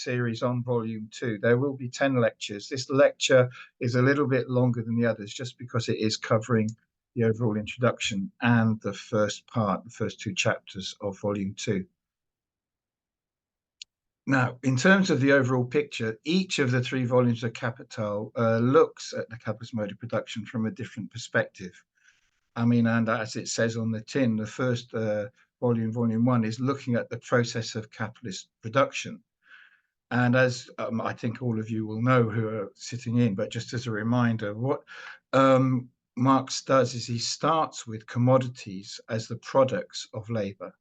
series on volume 2. There will be 10 lectures. This lecture is a little bit longer than the others just because it is covering the overall introduction and the first part, the first 2 chapters of volume 2. Now, in terms of the overall picture, each of the 3 volumes of Capital looks at the capitalist mode of production from a different perspective. I mean, and as it says on the tin, the first volume 1, is looking at the process of capitalist production. And as I think all of you will know who are sitting in, but just as a reminder, what Marx does is he starts with commodities as the products of labor.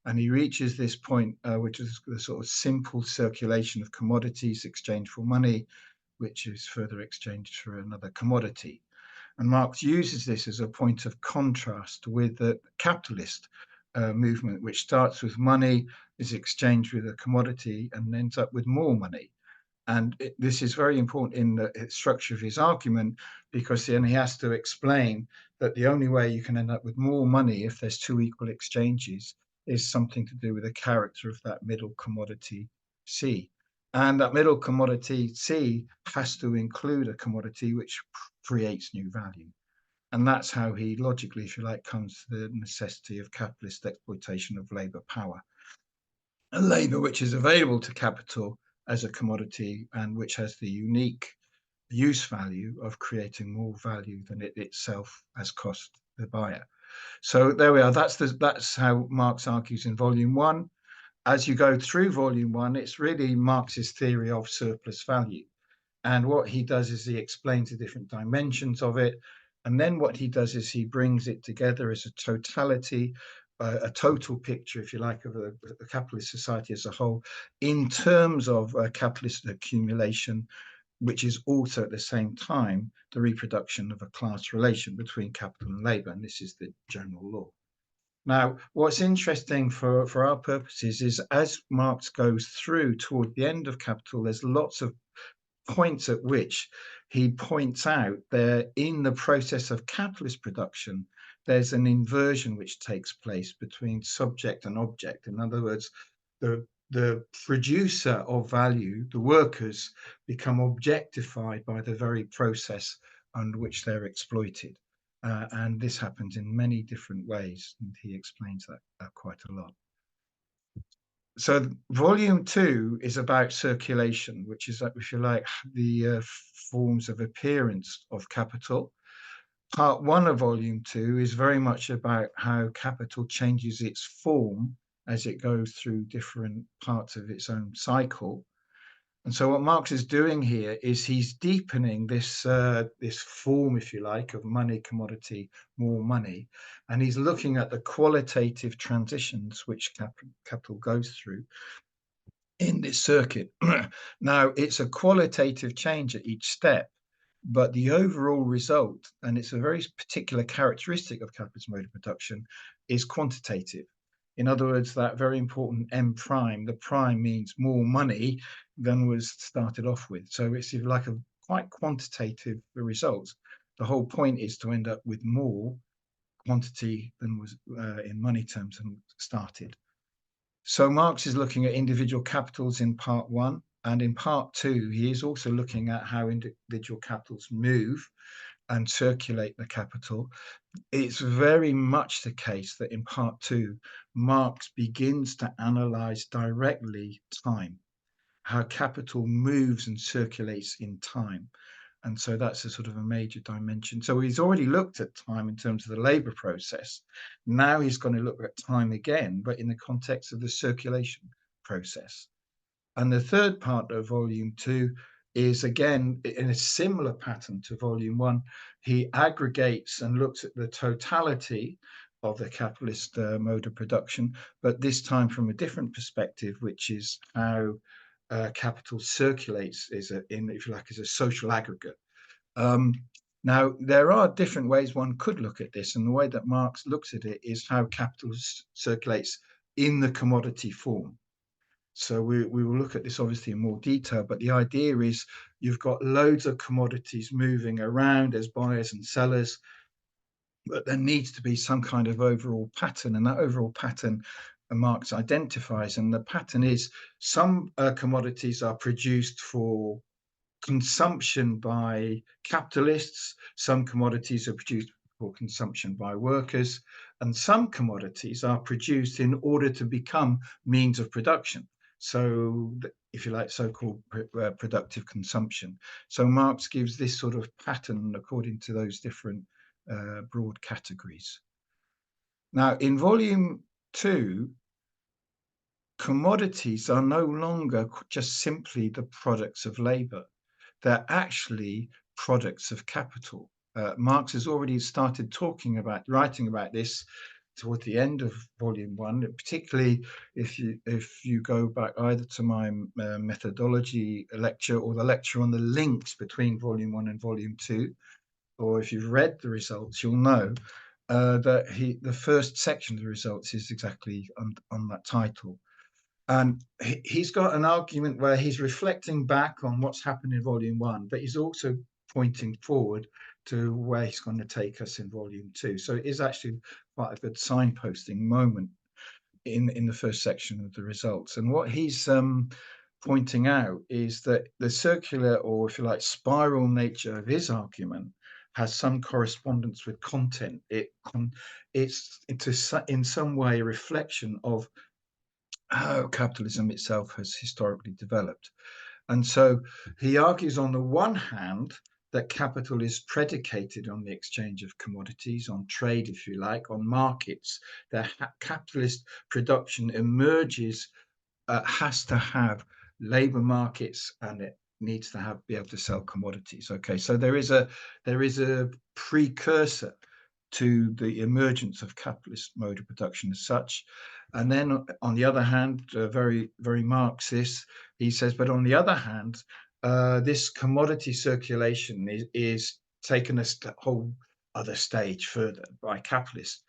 And he reaches this point, which is the sort of simple circulation of commodities exchanged for money, which is further exchanged for another commodity. And Marx uses this as a point of contrast with the capitalist movement, which starts with money, is exchanged with a commodity, and ends up with more money. And this is very important in the structure of his argument, because then he has to explain that the only way you can end up with more money if there's 2 equal exchanges is something to do with the character of that middle commodity C. And that middle commodity C has to include a commodity which creates new value. And that's how he logically, if you like, comes to the necessity of capitalist exploitation of labor power. A labor which is available to capital as a commodity and which has the unique use value of creating more value than it itself has cost the buyer. So there we are. That's how Marx argues in volume 1. As you go through volume 1, it's really Marx's theory of surplus value. And what he does is he explains the different dimensions of it. And then what he does is he brings it together as a totality, a total picture, if you like, of a capitalist society as a whole, in terms of capitalist accumulation, which is also at the same time the reproduction of a class relation between capital and labor. And this is the general law. Now, what's interesting for our purposes is as Marx goes through toward the end of Capital, there's lots of points at which he points out that in the process of capitalist production, there's an inversion which takes place between subject and object. In other words, the producer of value, the workers, become objectified by the very process under which they're exploited. And this happens in many different ways, and he explains that quite a lot. So volume 2 is about circulation, which is, if you like, the forms of appearance of capital. Part 1 of volume 2 is very much about how capital changes its form as it goes through different parts of its own cycle. And so what Marx is doing here is he's deepening this form, if you like, of money, commodity, more money. And he's looking at the qualitative transitions which capital goes through in this circuit. Now, it's a qualitative change at each step, but the overall result, and it's a very particular characteristic of capitalist mode of production, is quantitative. In other words, that very important M prime, the prime means more money than was started off with. So it's like a quite quantitative results. The whole point is to end up with more quantity than was in money terms and started. So Marx is looking at individual capitals in part 1, and in part 2, he is also looking at how individual capitals move and circulate the capital. It's very much the case that in part 2, Marx begins to analyze directly time, how capital moves and circulates in time. And so that's a sort of a major dimension. So he's already looked at time in terms of the labor process. Now he's going to look at time again, but in the context of the circulation process. And the third part of volume 2 is, again, in a similar pattern to volume 1. He aggregates and looks at the totality of the capitalist mode of production, but this time from a different perspective, which is how capital circulates if you like, as a social aggregate. Now, there are different ways one could look at this, and the way that Marx looks at it is how capital circulates in the commodity form. So we will look at this obviously in more detail, but the idea is you've got loads of commodities moving around as buyers and sellers, but there needs to be some kind of overall pattern, and that overall pattern Marx identifies, and the pattern is some commodities are produced for consumption by capitalists, some commodities are produced for consumption by workers, and some commodities are produced in order to become means of production. So, if you like, so-called productive consumption. So Marx gives this sort of pattern according to those different broad categories. Now, in volume 2, commodities are no longer just simply the products of labor. They're actually products of capital. Marx has already started writing about this toward the end of volume 1, particularly if you go back either to my methodology lecture or the lecture on the links between volume 1 and volume 2, or if you've read the results, you'll know that the first section of the results is exactly on that title. And he's got an argument where he's reflecting back on what's happened in volume 1, but he's also pointing forward to where he's going to take us in volume 2. So it is actually quite a good signposting moment in the first section of the results. And what he's pointing out is that the circular, or if you like, spiral nature of his argument has some correspondence with content. It's in some way a reflection of how capitalism itself has historically developed. And so he argues, on the one hand, that capital is predicated on the exchange of commodities, on trade, if you like, on markets. The capitalist production emerges, has to have labor markets, and it needs to be able to sell commodities. Okay, so there is a precursor to the emergence of capitalist mode of production as such. And then on the other hand, very, very Marxist, he says, but on the other hand, this commodity circulation is taken a whole other stage further by capitalist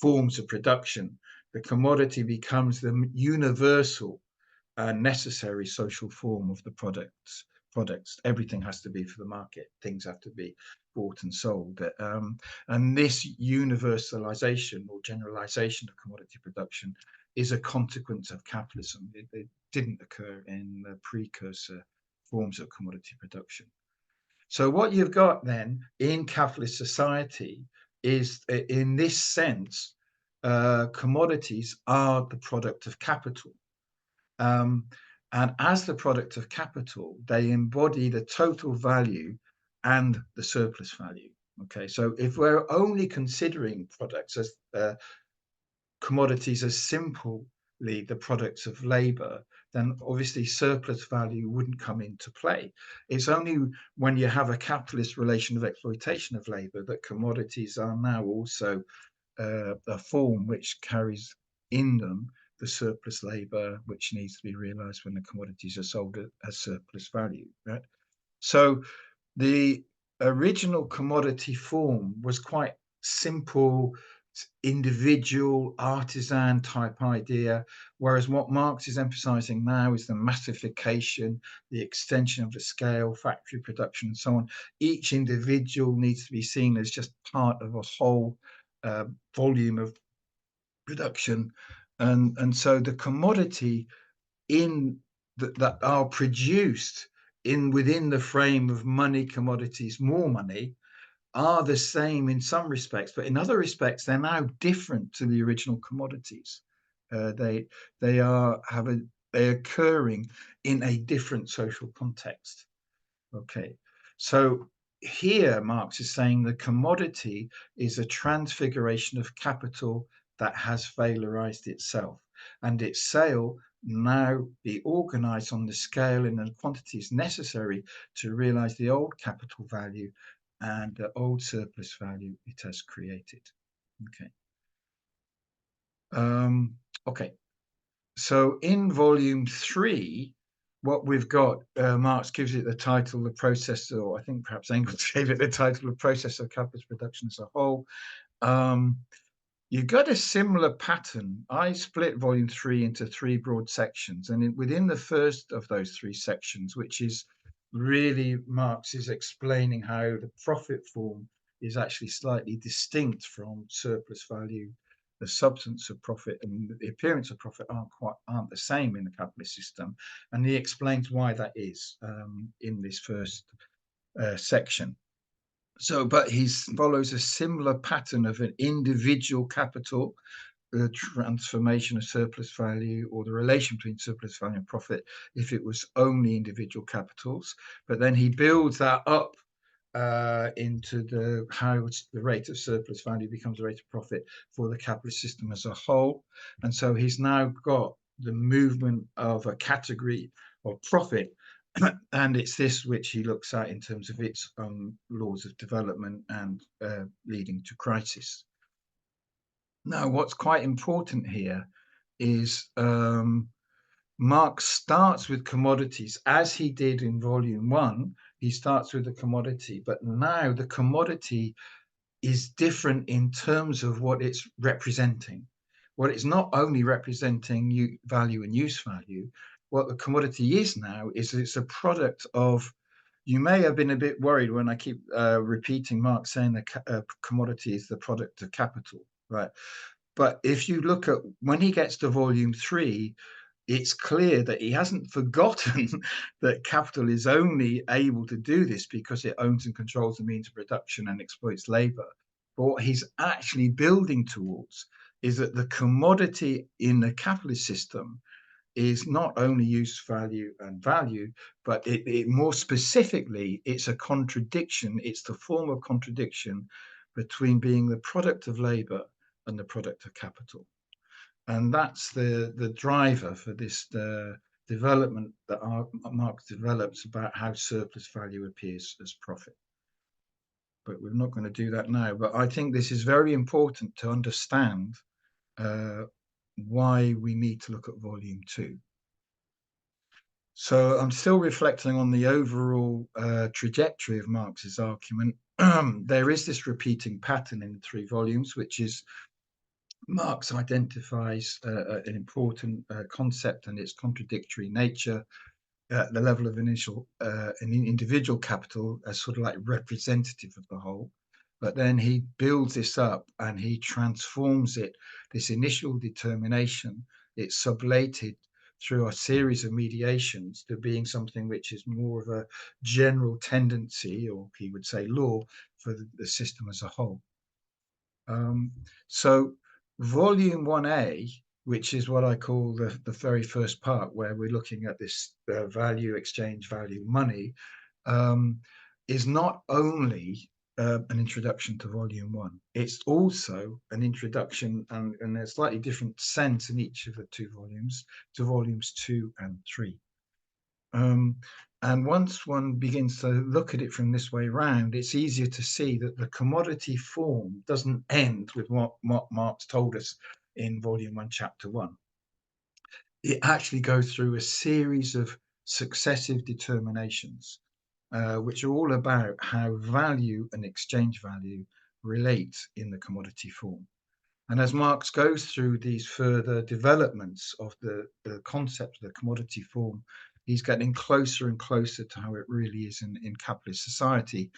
forms of production. The commodity becomes the universal necessary social form of the products. Everything has to be for the market. Things have to be bought and sold. And this universalization or generalization of commodity production is a consequence of capitalism. It didn't occur in the precursor forms of commodity production. So what you've got then in capitalist society is, in this sense, commodities are the product of capital. And as the product of capital, they embody the total value and the surplus value. Okay, so if we're only considering products as commodities as simply the products of labor, then obviously surplus value wouldn't come into play. It's only when you have a capitalist relation of exploitation of labor that commodities are now also a form which carries in them the surplus labor, which needs to be realized when the commodities are sold as surplus value, right? So the original commodity form was quite simple, individual, artisan type idea, whereas what Marx is emphasizing now is the massification, the extension of the scale, factory production, and so on. Each individual needs to be seen as just part of a whole volume of production, and so the commodity that are produced within the frame of money, commodities, more money, are the same in some respects, but in other respects they're now different to the original commodities. They're occurring in a different social context. Okay, so here Marx is saying the commodity is a transfiguration of capital that has valorized itself, and its sale now be organized on the scale and the quantities necessary to realize the old capital value and the old surplus value it has created. Okay. So in volume 3, what we've got, Marx gives it the title, the process, or I think perhaps Engels gave it the title, the process of capitalist production as a whole. You've got a similar pattern. I split volume 3 into 3 broad sections, and within the first of those 3 sections, which is really Marx is explaining how the profit form is actually slightly distinct from surplus value the substance of profit and the appearance of profit aren't the same in the capitalist system, and he explains why that is in this first section. So, but he follows a similar pattern of an individual capital, the transformation of surplus value, or the relation between surplus value and profit if it was only individual capitals. But then he builds that up into how the rate of surplus value becomes the rate of profit for the capitalist system as a whole. And so he's now got the movement of a category of profit, and it's this which he looks at in terms of its laws of development and leading to crisis. Now, what's quite important here is Marx starts with commodities, as he did in volume 1. He starts with the commodity, but now the commodity is different in terms of what it's representing. What it's not only representing value and use value, what the commodity is now is it's a product of, you may have been a bit worried when I keep repeating Marx saying the commodity is the product of capital, right? But if you look at when he gets to volume 3, it's clear that he hasn't forgotten that capital is only able to do this because it owns and controls the means of production and exploits labor. But what he's actually building towards is that the commodity in the capitalist system is not only use, value, and value, but it more specifically, it's a contradiction. It's the form of contradiction between being the product of labor and the product of capital. And that's the driver for this development that Marx develops about how surplus value appears as profit. But we're not going to do that now. But I think this is very important to understand why we need to look at volume 2. So I'm still reflecting on the overall trajectory of Marx's argument. There is this repeating pattern in the 3 volumes, which is Marx identifies an important concept and its contradictory nature at the level of an individual capital as sort of like representative of the whole. But then he builds this up and he transforms it, this initial determination, it's sublated through a series of mediations to being something which is more of a general tendency, or he would say law, for the system as a whole. So volume 1A, which is what I call the very first part, where we're looking at this value exchange, value money, is not only an introduction to volume 1, it's also an introduction and a slightly different sense in each of the 2 volumes to volumes 2 and 3. And once one begins to look at it from this way round, it's easier to see that the commodity form doesn't end with what Marx told us in volume 1, chapter 1. It actually goes through a series of successive determinations, which are all about how value and exchange value relate in the commodity form. And as Marx goes through these further developments of the concept of the commodity form, he's getting closer and closer to how it really is in capitalist society.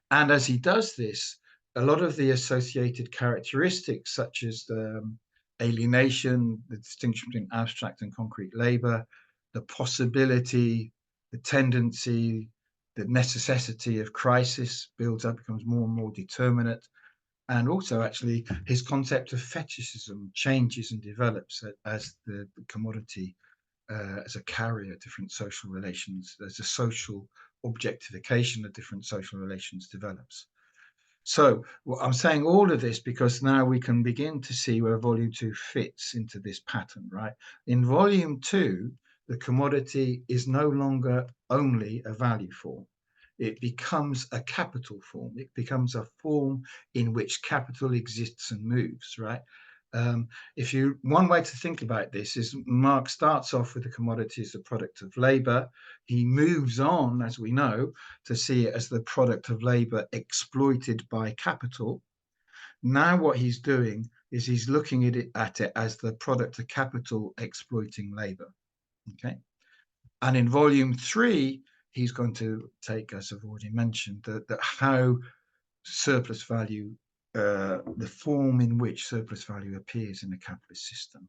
And as he does this, a lot of the associated characteristics, such as the alienation, the distinction between abstract and concrete labor, the possibility, the tendency, the necessity of crisis builds up, becomes more and more determinate. And also, actually, his concept of fetishism changes and develops as the commodity, as a carrier of different social relations, as a social objectification of different social relations develops. So well, I'm saying all of this because now we can begin to see where volume 2 fits into this pattern, right? In volume 2, the commodity is no longer only a value form. It becomes a capital form. It becomes a form in which capital exists and moves, right? One way to think about this is Marx starts off with the commodity as the product of labor. He moves on, as we know, to see it as the product of labor exploited by capital. Now what he's doing is he's looking at it as the product of capital exploiting labor. Okay. And in volume 3, he's going to take, as I've already mentioned, that how surplus value the form in which surplus value appears in a capitalist system.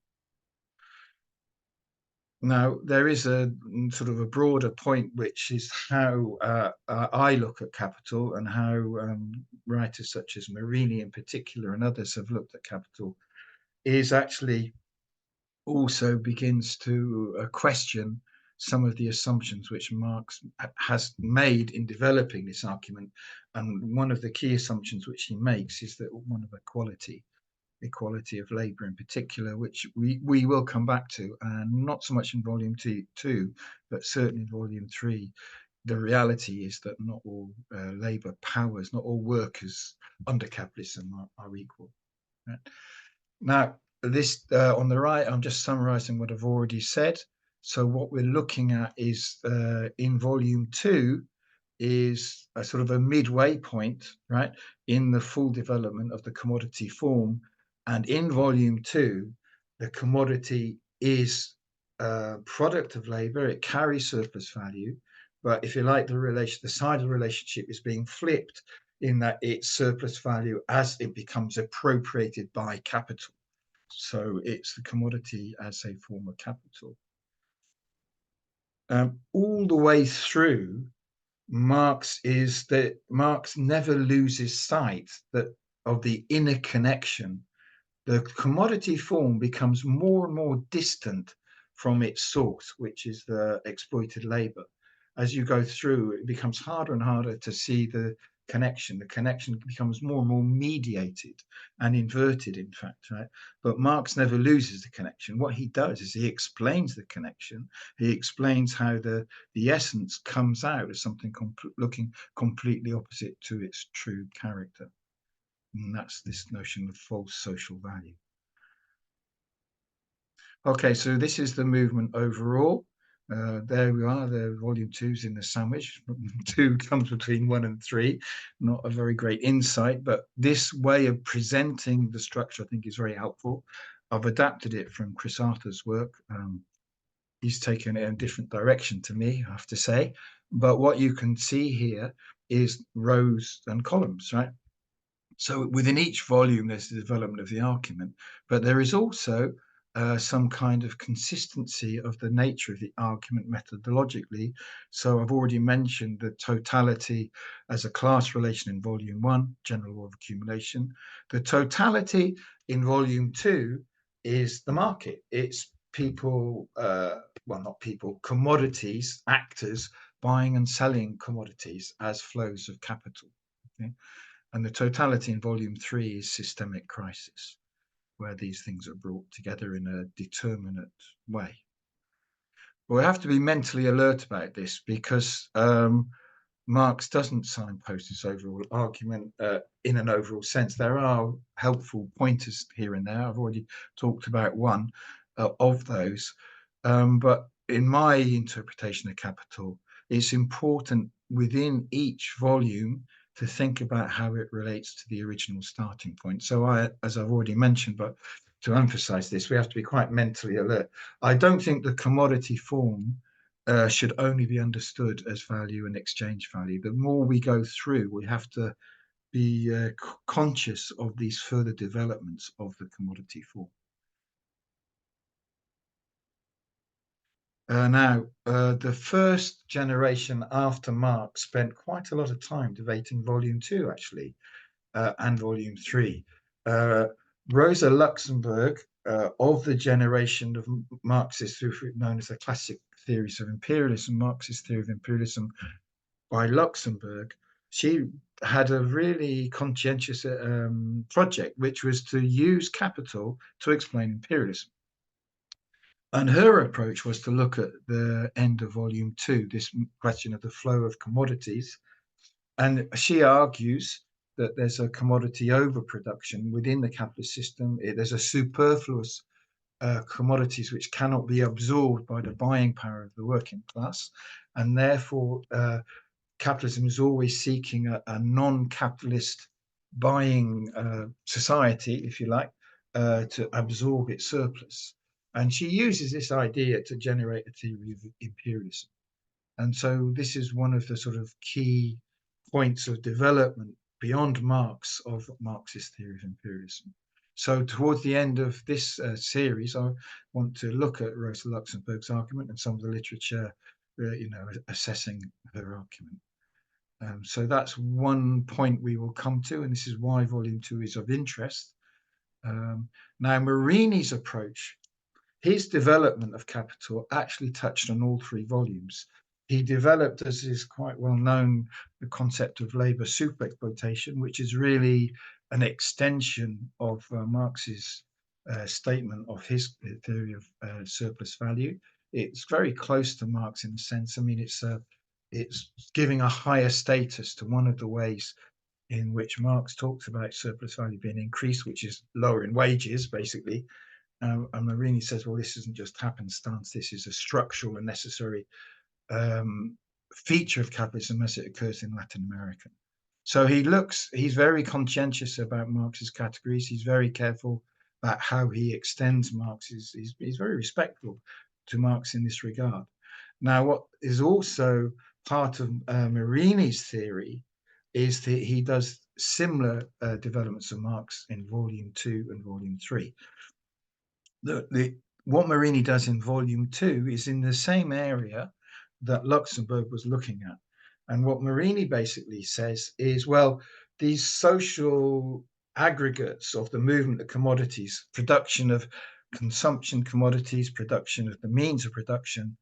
Now, there is a sort of a broader point, which is how I look at capital, and how writers such as Marini in particular and others have looked at capital, is actually also begins to question some of the assumptions which Marx has made in developing this argument. And one of the key assumptions which he makes is that one of equality of labour in particular, which we will come back to, and not so much in volume two, but certainly in volume three. The reality is that not all labour powers, not all workers under capitalism are equal. Right? Now, this on the right, I'm just summarising what I've already said. So what we're looking at is in volume two, is a sort of a midway point, right, in the full development of the commodity form. And in volume two, the commodity is a product of labor. It carries surplus value. But if you like, the side of the relationship is being flipped, in that it's surplus value as it becomes appropriated by capital. So it's the commodity as a form of capital. All the way through, Marx never loses sight of the inner connection. The commodity form becomes more and more distant from its source, which is the exploited labor. As you go through, it becomes harder and harder to see the connection. The connection becomes more and more mediated and inverted, in fact, right? But Marx never loses the connection. What he does is he explains the connection. He explains how the essence comes out as something looking completely opposite to its true character. And that's this notion of false social value. Okay, so this is the movement overall. There we are, the volume two's in the sandwich. Two comes between one and three. Not a very great insight, but this way of presenting the structure, I think, is very helpful. I've adapted it from Chris Arthur's work. He's taken it in a different direction to me, I have to say. But what you can see here is rows and columns, right? So within each volume, there's the development of the argument, but there is also some kind of consistency of the nature of the argument methodologically. So I've already mentioned the totality as a class relation in volume one, general law of accumulation. The totality in volume two is the market. It's people, well, not people, commodities, actors buying and selling commodities as flows of capital. Okay? And the totality in volume three is systemic crisis, where these things are brought together in a determinate way. But we have to be mentally alert about this, because Marx doesn't signpost this overall argument in an overall sense. There are helpful pointers here and there. I've already talked about one of those. But in my interpretation of capital, it's important within each volume to think about how it relates to the original starting point. So as I've already mentioned, but to emphasize this, we have to be quite mentally alert. I don't think the commodity form should only be understood as value and exchange value. The more we go through, we have to be conscious of these further developments of the commodity form. Now, the first generation after Marx spent quite a lot of time debating volume two, actually, and volume three. Rosa Luxemburg, of the generation of Marxists known as the classic theories of imperialism, Marxist theory of imperialism by Luxemburg, she had a really conscientious project, which was to use capital to explain imperialism. And her approach was to look at the end of volume two, this question of the flow of commodities. And she argues that there's a commodity overproduction within the capitalist system. There's a superfluous commodities which cannot be absorbed by the buying power of the working class. And therefore, capitalism is always seeking a non-capitalist buying society, if you like, to absorb its surplus. And she uses this idea to generate a theory of imperialism. And so this is one of the sort of key points of development beyond Marx of Marxist theory of imperialism. So towards the end of this series, I want to look at Rosa Luxemburg's argument and some of the literature, assessing her argument. So that's one point we will come to, and this is why Volume 2 is of interest. Now, Marini's approach, his development of Capital actually touched on all three volumes. He developed, as is quite well known, the concept of labor superexploitation, which is really an extension of Marx's statement of his theory of surplus value. It's very close to Marx in a sense. I mean, it's giving a higher status to one of the ways in which Marx talks about surplus value being increased, which is lowering wages, basically. And Marini says, well, this isn't just happenstance. This is a structural and necessary feature of capitalism as it occurs in Latin America. So he's very conscientious about Marx's categories. He's very careful about how he extends Marx. He's very respectful to Marx in this regard. Now, what is also part of Marini's theory is that he does similar developments of Marx in Volume 2 and Volume 3. What Marini does in Volume 2 is in the same area that Luxemburg was looking at. And what Marini basically says is, well, these social aggregates of the movement of commodities, production of consumption commodities, production of the means of production,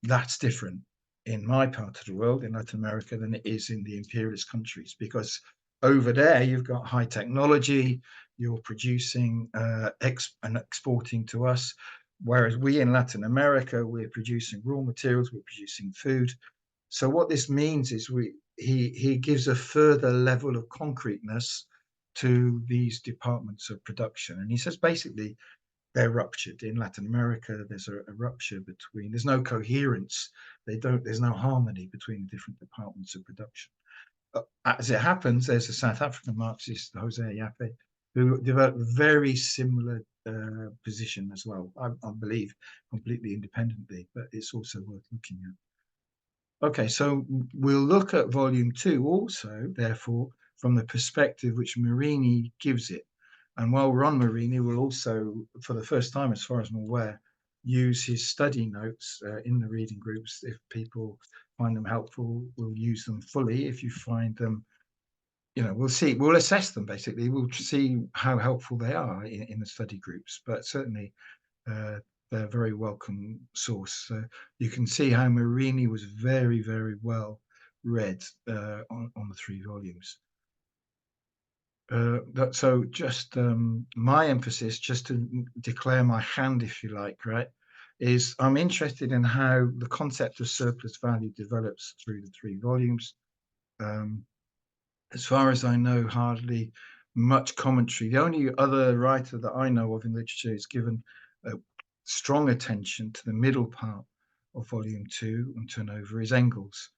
that's different in my part of the world, in Latin America, than it is in the imperialist countries, because over there you've got high technology, you're producing and exporting to us, whereas we in Latin America, we're producing raw materials, we're producing food. So what this means is he gives a further level of concreteness to these departments of production, and he says basically they're ruptured. In Latin America, there's a rupture between, there's no coherence, there's no harmony between the different departments of production. As it happens, there's a South African Marxist, Jose Yape, who developed a very similar position as well. I believe completely independently, but it's also worth looking at. Okay, so we'll look at Volume 2 also, therefore, from the perspective which Marini gives it. And while we're on Marini, we'll also, for the first time, as far as I'm aware, use his study notes in the reading groups. If people find them helpful, we'll use them fully. If you find them, we'll assess them basically. We'll see how helpful they are in the study groups. But certainly, they're a very welcome source. So you can see how Marini was very, very well read on the three volumes. So just my emphasis, just to declare my hand, if you like, right, is I'm interested in how the concept of surplus value develops through the three volumes. As far as I know, hardly much commentary. The only other writer that I know of in literature is given strong attention to the middle part of Volume 2 and turnover is Engels.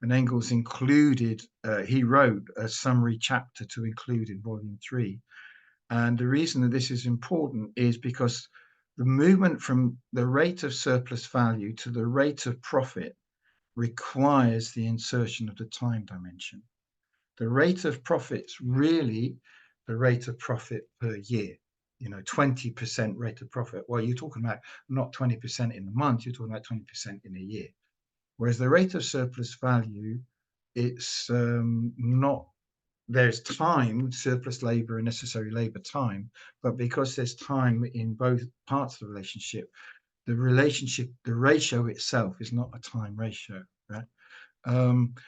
And Engels included, he wrote a summary chapter to include in Volume 3. And the reason that this is important is because the movement from the rate of surplus value to the rate of profit requires the insertion of the time dimension. The rate of profit's really the rate of profit per year. 20% rate of profit. Well, you're talking about not 20% in a month, you're talking about 20% in a year. Whereas the rate of surplus value, it's not, there's time, surplus labor and necessary labor time, but because there's time in both parts of the relationship, the ratio itself is not a time ratio, right?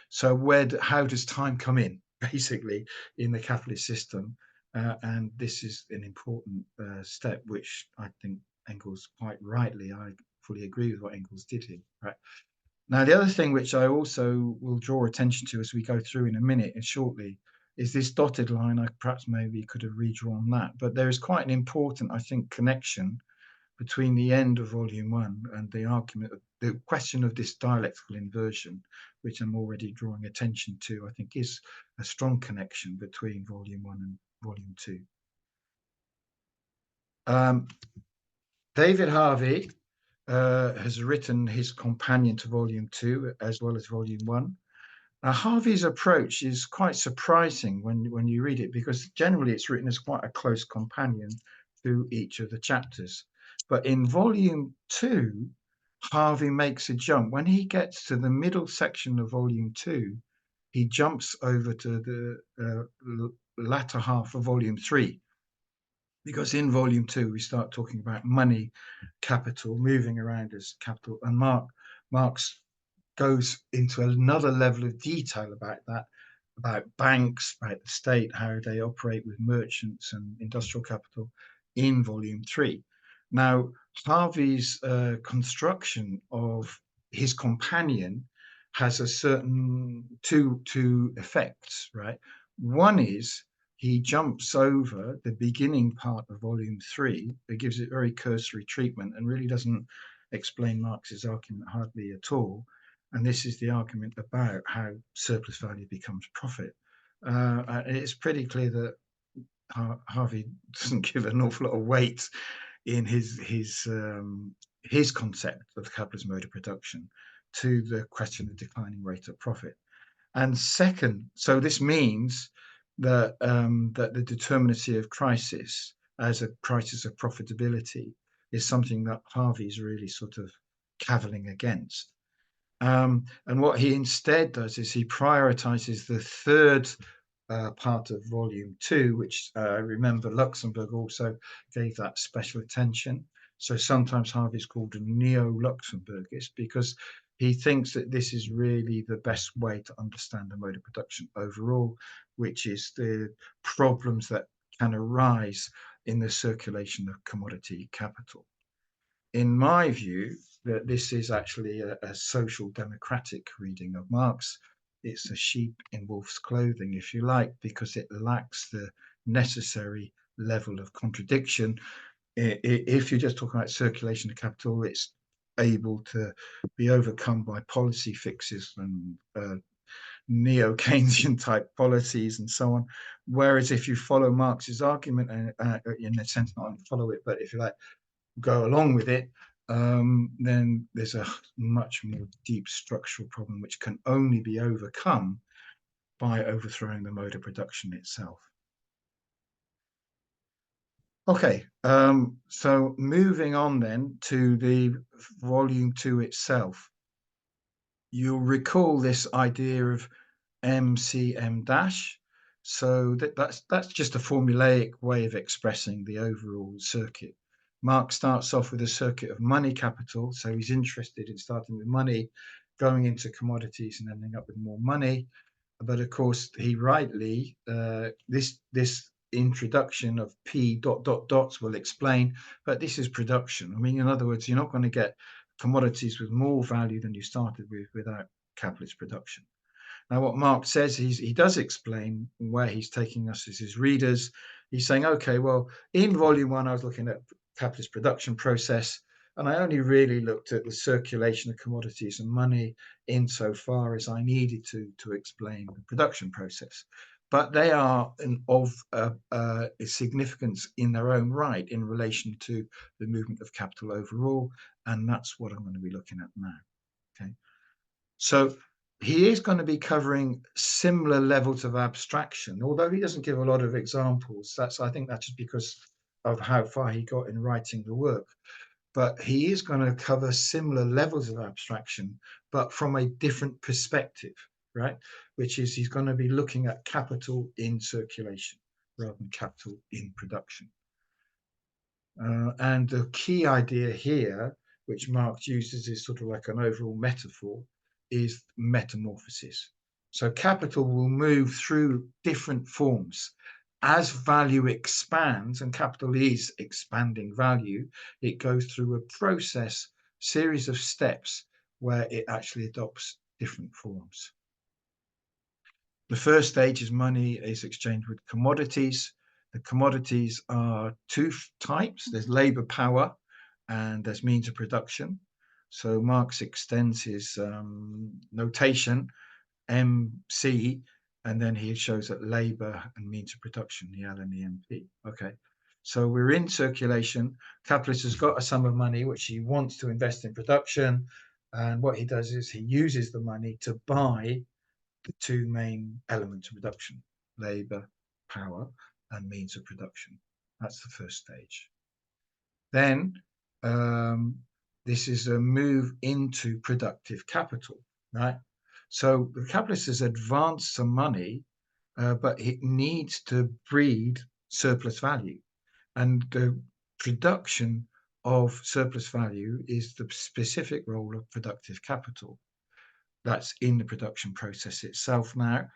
So how does time come in, basically, in the capitalist system? And this is an important step, which I think Engels quite rightly, I fully agree with what Engels did here, right? Now, the other thing which I also will draw attention to as we go through in a minute and shortly is this dotted line. I perhaps maybe could have redrawn that, but there is quite an important, I think, connection between the end of Volume 1 and the argument, the question of this dialectical inversion, which I'm already drawing attention to, I think is a strong connection between Volume 1 and Volume 2. David Harvey has written his companion to Volume 2 as well as Volume 1. Now, Harvey's approach is quite surprising when you read it, because generally it's written as quite a close companion to each of the chapters. But in volume 2, Harvey makes a jump. When he gets to the middle section of volume 2, he jumps over to the latter half of volume 3, because in volume 2 we start talking about money, capital, moving around as capital, and Marx goes into another level of detail about that, about banks, about the state, how they operate with merchants and industrial capital in volume 3. Now, Harvey's construction of his companion has a certain two effects, right? One is he jumps over the beginning part of volume 3. It gives it very cursory treatment and really doesn't explain Marx's argument hardly at all. And this is the argument about how surplus value becomes profit. It's pretty clear that Harvey doesn't give an awful lot of weight in his concept of the capitalist mode of production to the question of declining rate of profit. And second, so this means that that the determinacy of crisis as a crisis of profitability is something that Harvey's really sort of cavilling against. And what he instead does is he prioritizes the third part of volume 2, which remember Luxemburg also gave that special attention. So sometimes Harvey's called a neo-Luxemburgist, because he thinks that this is really the best way to understand the mode of production overall, which is the problems that can arise in the circulation of commodity capital. In my view, that this is actually a social democratic reading of Marx. It's a sheep in wolf's clothing, if you like, because it lacks the necessary level of contradiction. If you're just talking about circulation of capital, it's able to be overcome by policy fixes and neo-Keynesian type policies and so on. Whereas if you follow Marx's argument, in a sense, not only follow it, but if you like, go along with it, then there's a much more deep structural problem which can only be overcome by overthrowing the mode of production itself. Okay, so moving on then to the volume 2 itself. You'll recall this idea of MCM dash. So that's just a formulaic way of expressing the overall circuit. Marx starts off with a circuit of money capital, so he's interested in starting with money, going into commodities and ending up with more money. But of course, he rightly, this introduction of P dot dot dots will explain, but this is production. I mean, in other words, you're not going to get commodities with more value than you started with without capitalist production. Now, what Marx says, he does explain where he's taking us as his readers. He's saying, okay, well, in volume 1, I was looking at capitalist production process, and I only really looked at the circulation of commodities and money insofar as I needed to explain the production process. But they are of significance in their own right in relation to the movement of capital overall, and that's what I'm going to be looking at now. Okay, so he is going to be covering similar levels of abstraction, although he doesn't give a lot of examples. I think that's just because of how far he got in writing the work. But he is going to cover similar levels of abstraction, but from a different perspective, right? Which is he's going to be looking at capital in circulation rather than capital in production. And the key idea here, which Marx uses is sort of like an overall metaphor, is metamorphoses. So capital will move through different forms. As value expands, and capital is expanding value, it goes through a process, series of steps where it actually adopts different forms. The first stage is money is exchanged with commodities. The commodities are two types. There's labor power and there's means of production. So Marx extends his notation, MC, and then he shows that labor and means of production, the L and the MP. Okay, so we're in circulation. Capitalist has got a sum of money which he wants to invest in production. And what he does is he uses the money to buy the two main elements of production: labor, power, and means of production. That's the first stage. Then this is a move into productive capital, right? So the capitalist has advanced some money, but it needs to breed surplus value. And the production of surplus value is the specific role of productive capital. That's in the production process itself now.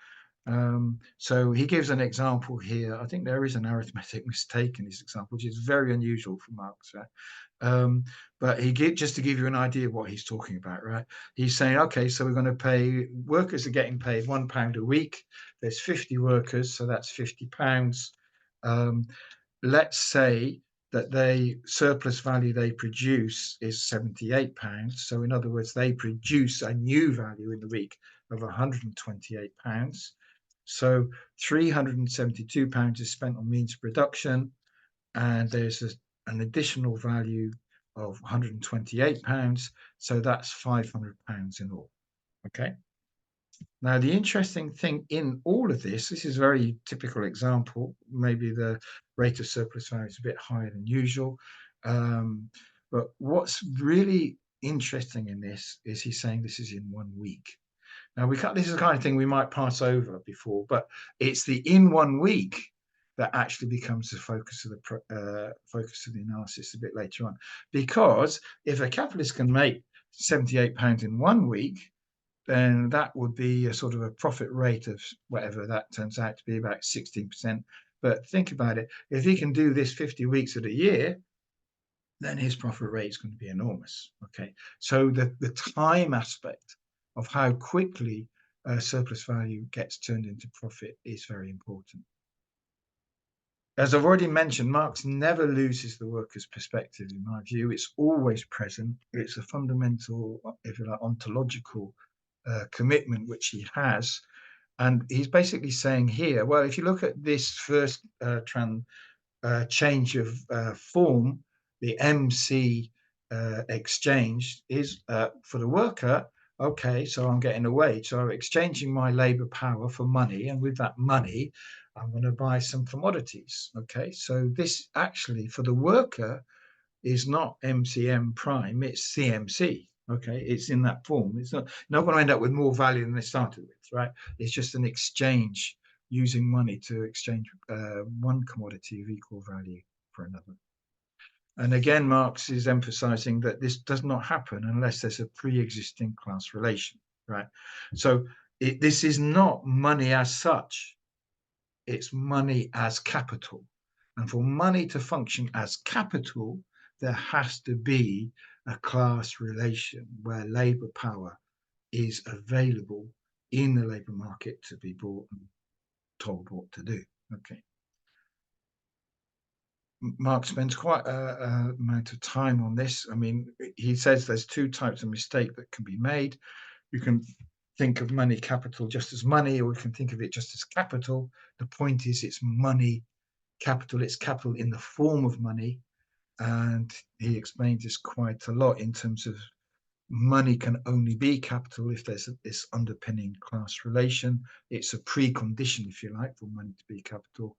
So he gives an example here. I think there is an arithmetic mistake in this example, which is very unusual for Marx. Right? But just to give you an idea of what he's talking about, right? He's saying, okay, so we're going to pay, workers are getting paid £1 a week. There's 50 workers, so that's £50. Let's say that they surplus value they produce is £78. So in other words, they produce a new value in the week of £128. So £372 is spent on means of production, and there's an additional value of £128. So that's £500 in all. Okay. Now, the interesting thing in all of this is a very typical example. Maybe the rate of surplus value is a bit higher than usual. But what's really interesting in this is he's saying this is in 1 week. Now, this is the kind of thing we might pass over before, but it's the in 1 week that actually becomes the focus of the analysis a bit later on. Because if a capitalist can make £78 in 1 week, then that would be a sort of a profit rate of whatever that turns out to be, about 16%. But think about it, if he can do this 50 weeks of the year, then his profit rate is going to be enormous. Okay, so the time aspect of how quickly surplus value gets turned into profit is very important. As I've already mentioned, Marx never loses the worker's perspective, in my view. It's always present. It's a fundamental, if you like, ontological commitment which he has. And he's basically saying here, well, if you look at this first change of form, the MC exchange is for the worker. Okay, so I'm getting a wage. So I'm exchanging my labor power for money. And with that money, I'm going to buy some commodities. Okay, so this actually for the worker is not MCM prime, it's CMC. Okay, it's in that form. It's not going to end up with more value than they started with, right? It's just an exchange using money to exchange one commodity of equal value for another. And again, Marx is emphasizing that this does not happen unless there's a pre-existing class relation, right? So this is not money as such, it's money as capital. And for money to function as capital, there has to be a class relation where labor power is available in the labor market to be bought and told what to do. Okay. Marx spends quite a amount of time on this. I mean, he says there's two types of mistake that can be made. You can think of money capital just as money, or we can think of it just as capital. The point is it's money capital, it's capital in the form of money. And he explains this quite a lot in terms of money can only be capital if there's this underpinning class relation. It's a precondition, if you like, for money to be capital.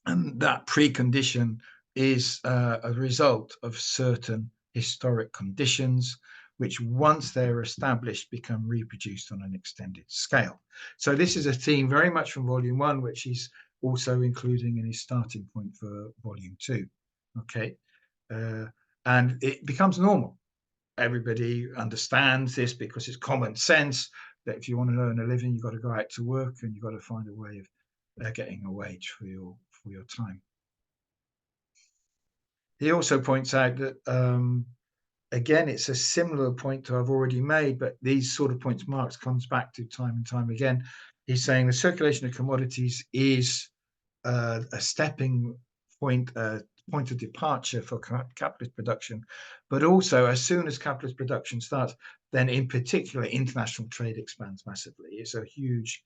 And that precondition is a result of certain historic conditions, which once they're established become reproduced on an extended scale. So this is a theme very much from volume 1, which he's also including in his starting point for volume 2. Okay, and it becomes normal. Everybody understands this because it's common sense that if you want to earn a living, you've got to go out to work and you've got to find a way of getting a wage for your time. He also points out that again, it's a similar point to I've already made, but these sort of points Marx comes back to time and time again. He's saying the circulation of commodities is a stepping point, point of departure for capitalist production, but also as soon as capitalist production starts, then in particular international trade expands massively. It's a huge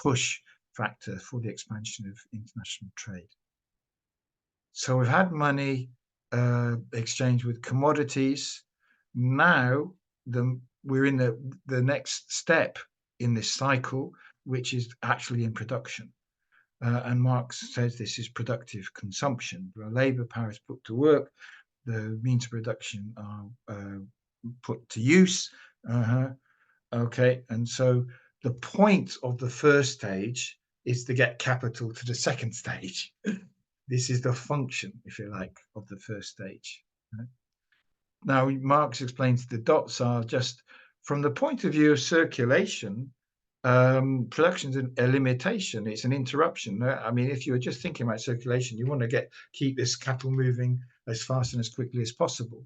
push factor for the expansion of international trade. So we've had money exchanged with commodities. Now we're in the next step in this cycle, which is actually in production. And Marx says this is productive consumption. The labour power is put to work, the means of production are put to use. Okay, and so the point of the first stage is to get capital to the second stage. This is the function, if you like, of the first stage. Right? Now, Marx explains the dots are just from the point of view of circulation, production is a limitation. It's an interruption. I mean, if you were just thinking about circulation, you want to keep this capital moving as fast and as quickly as possible.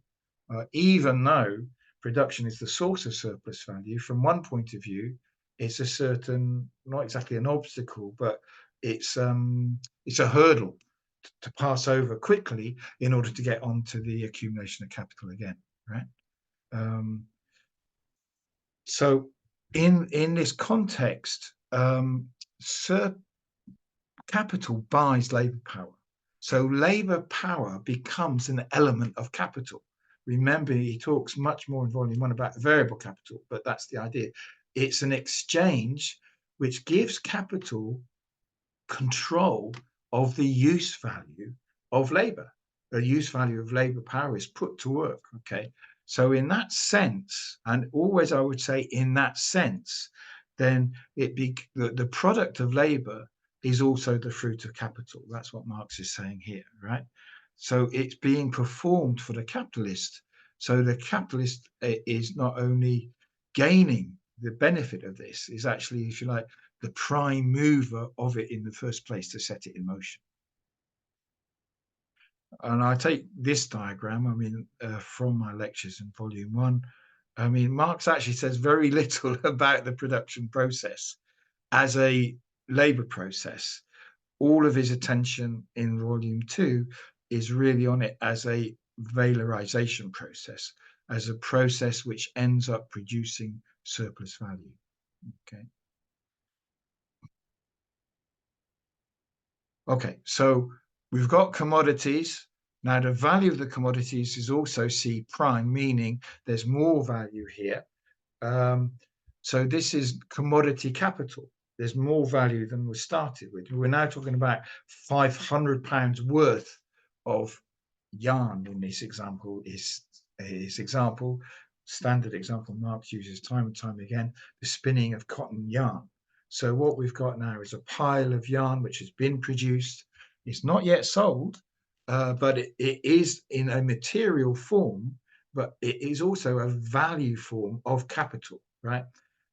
Even though production is the source of surplus value, from one point of view, it's a certain, not exactly an obstacle, but it's a hurdle to pass over quickly in order to get onto the accumulation of capital again, right? So in this context, capital buys labor power. So labor power becomes an element of capital. Remember, he talks much more in volume 1 about variable capital, but that's the idea. It's an exchange which gives capital control of the use value of labor. The use value of labor power is put to work. Okay. So in that sense, and always I would say in that sense, then the product of labor is also the fruit of capital. That's what Marx is saying here, right? So it's being performed for the capitalist. So the capitalist is not only gaining the benefit of this, is actually, if you like, the prime mover of it in the first place to set it in motion. And I take this diagram, I mean, from my lectures in volume 1. I mean, Marx actually says very little about the production process as a labor process. All of his attention in volume 2 is really on it as a valorization process, as a process which ends up producing surplus value. Okay. Okay, so we've got commodities. Now, the value of the commodities is also C prime, meaning there's more value here. So this is commodity capital. There's more value than we started with. We're now talking about £500 worth of yarn in this example. Standard example Marx uses time and time again, the spinning of cotton yarn. So what we've got now is a pile of yarn which has been produced. It's not yet sold, but it is in a material form, but it is also a value form of capital, right?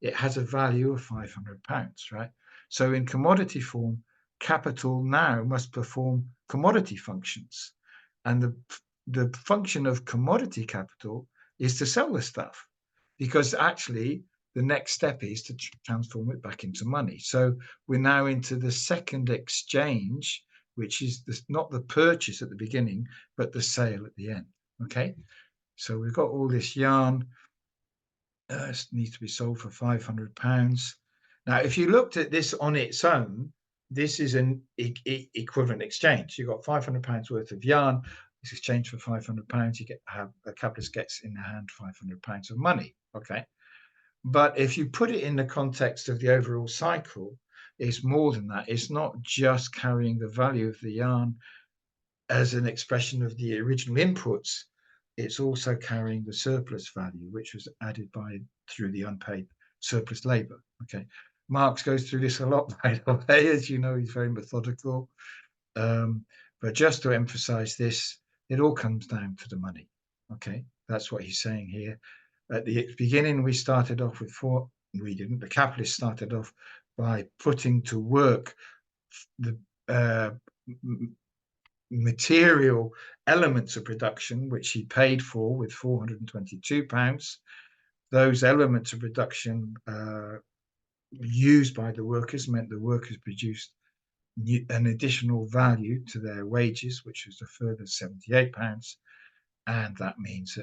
It has a value of £500, right? So in commodity form, capital now must perform commodity functions. And the function of commodity capital is to sell the stuff, because actually the next step is to transform it back into money. So we're now into the second exchange, which is not the purchase at the beginning, but the sale at the end. Okay, so we've got all this yarn. Needs to be sold for £500. Now, if you looked at this on its own, this is an equivalent exchange. You've got £500 worth of yarn. It's exchanged for £500. A capitalist gets in their hand £500 of money. Okay. But if you put it in the context of the overall cycle, it's more than that. It's not just carrying the value of the yarn as an expression of the original inputs. It's also carrying the surplus value, which was added through the unpaid surplus labor. Okay. Marx goes through this a lot, by the way. As you know, he's very methodical. But just to emphasize this, it all comes down to the money. Okay. That's what he's saying here. At the beginning, we started off with we didn't. The capitalists started off by putting to work the material elements of production, which he paid for with £422. Those elements of production used by the workers meant the workers produced an additional value to their wages, which was a further £78. And that means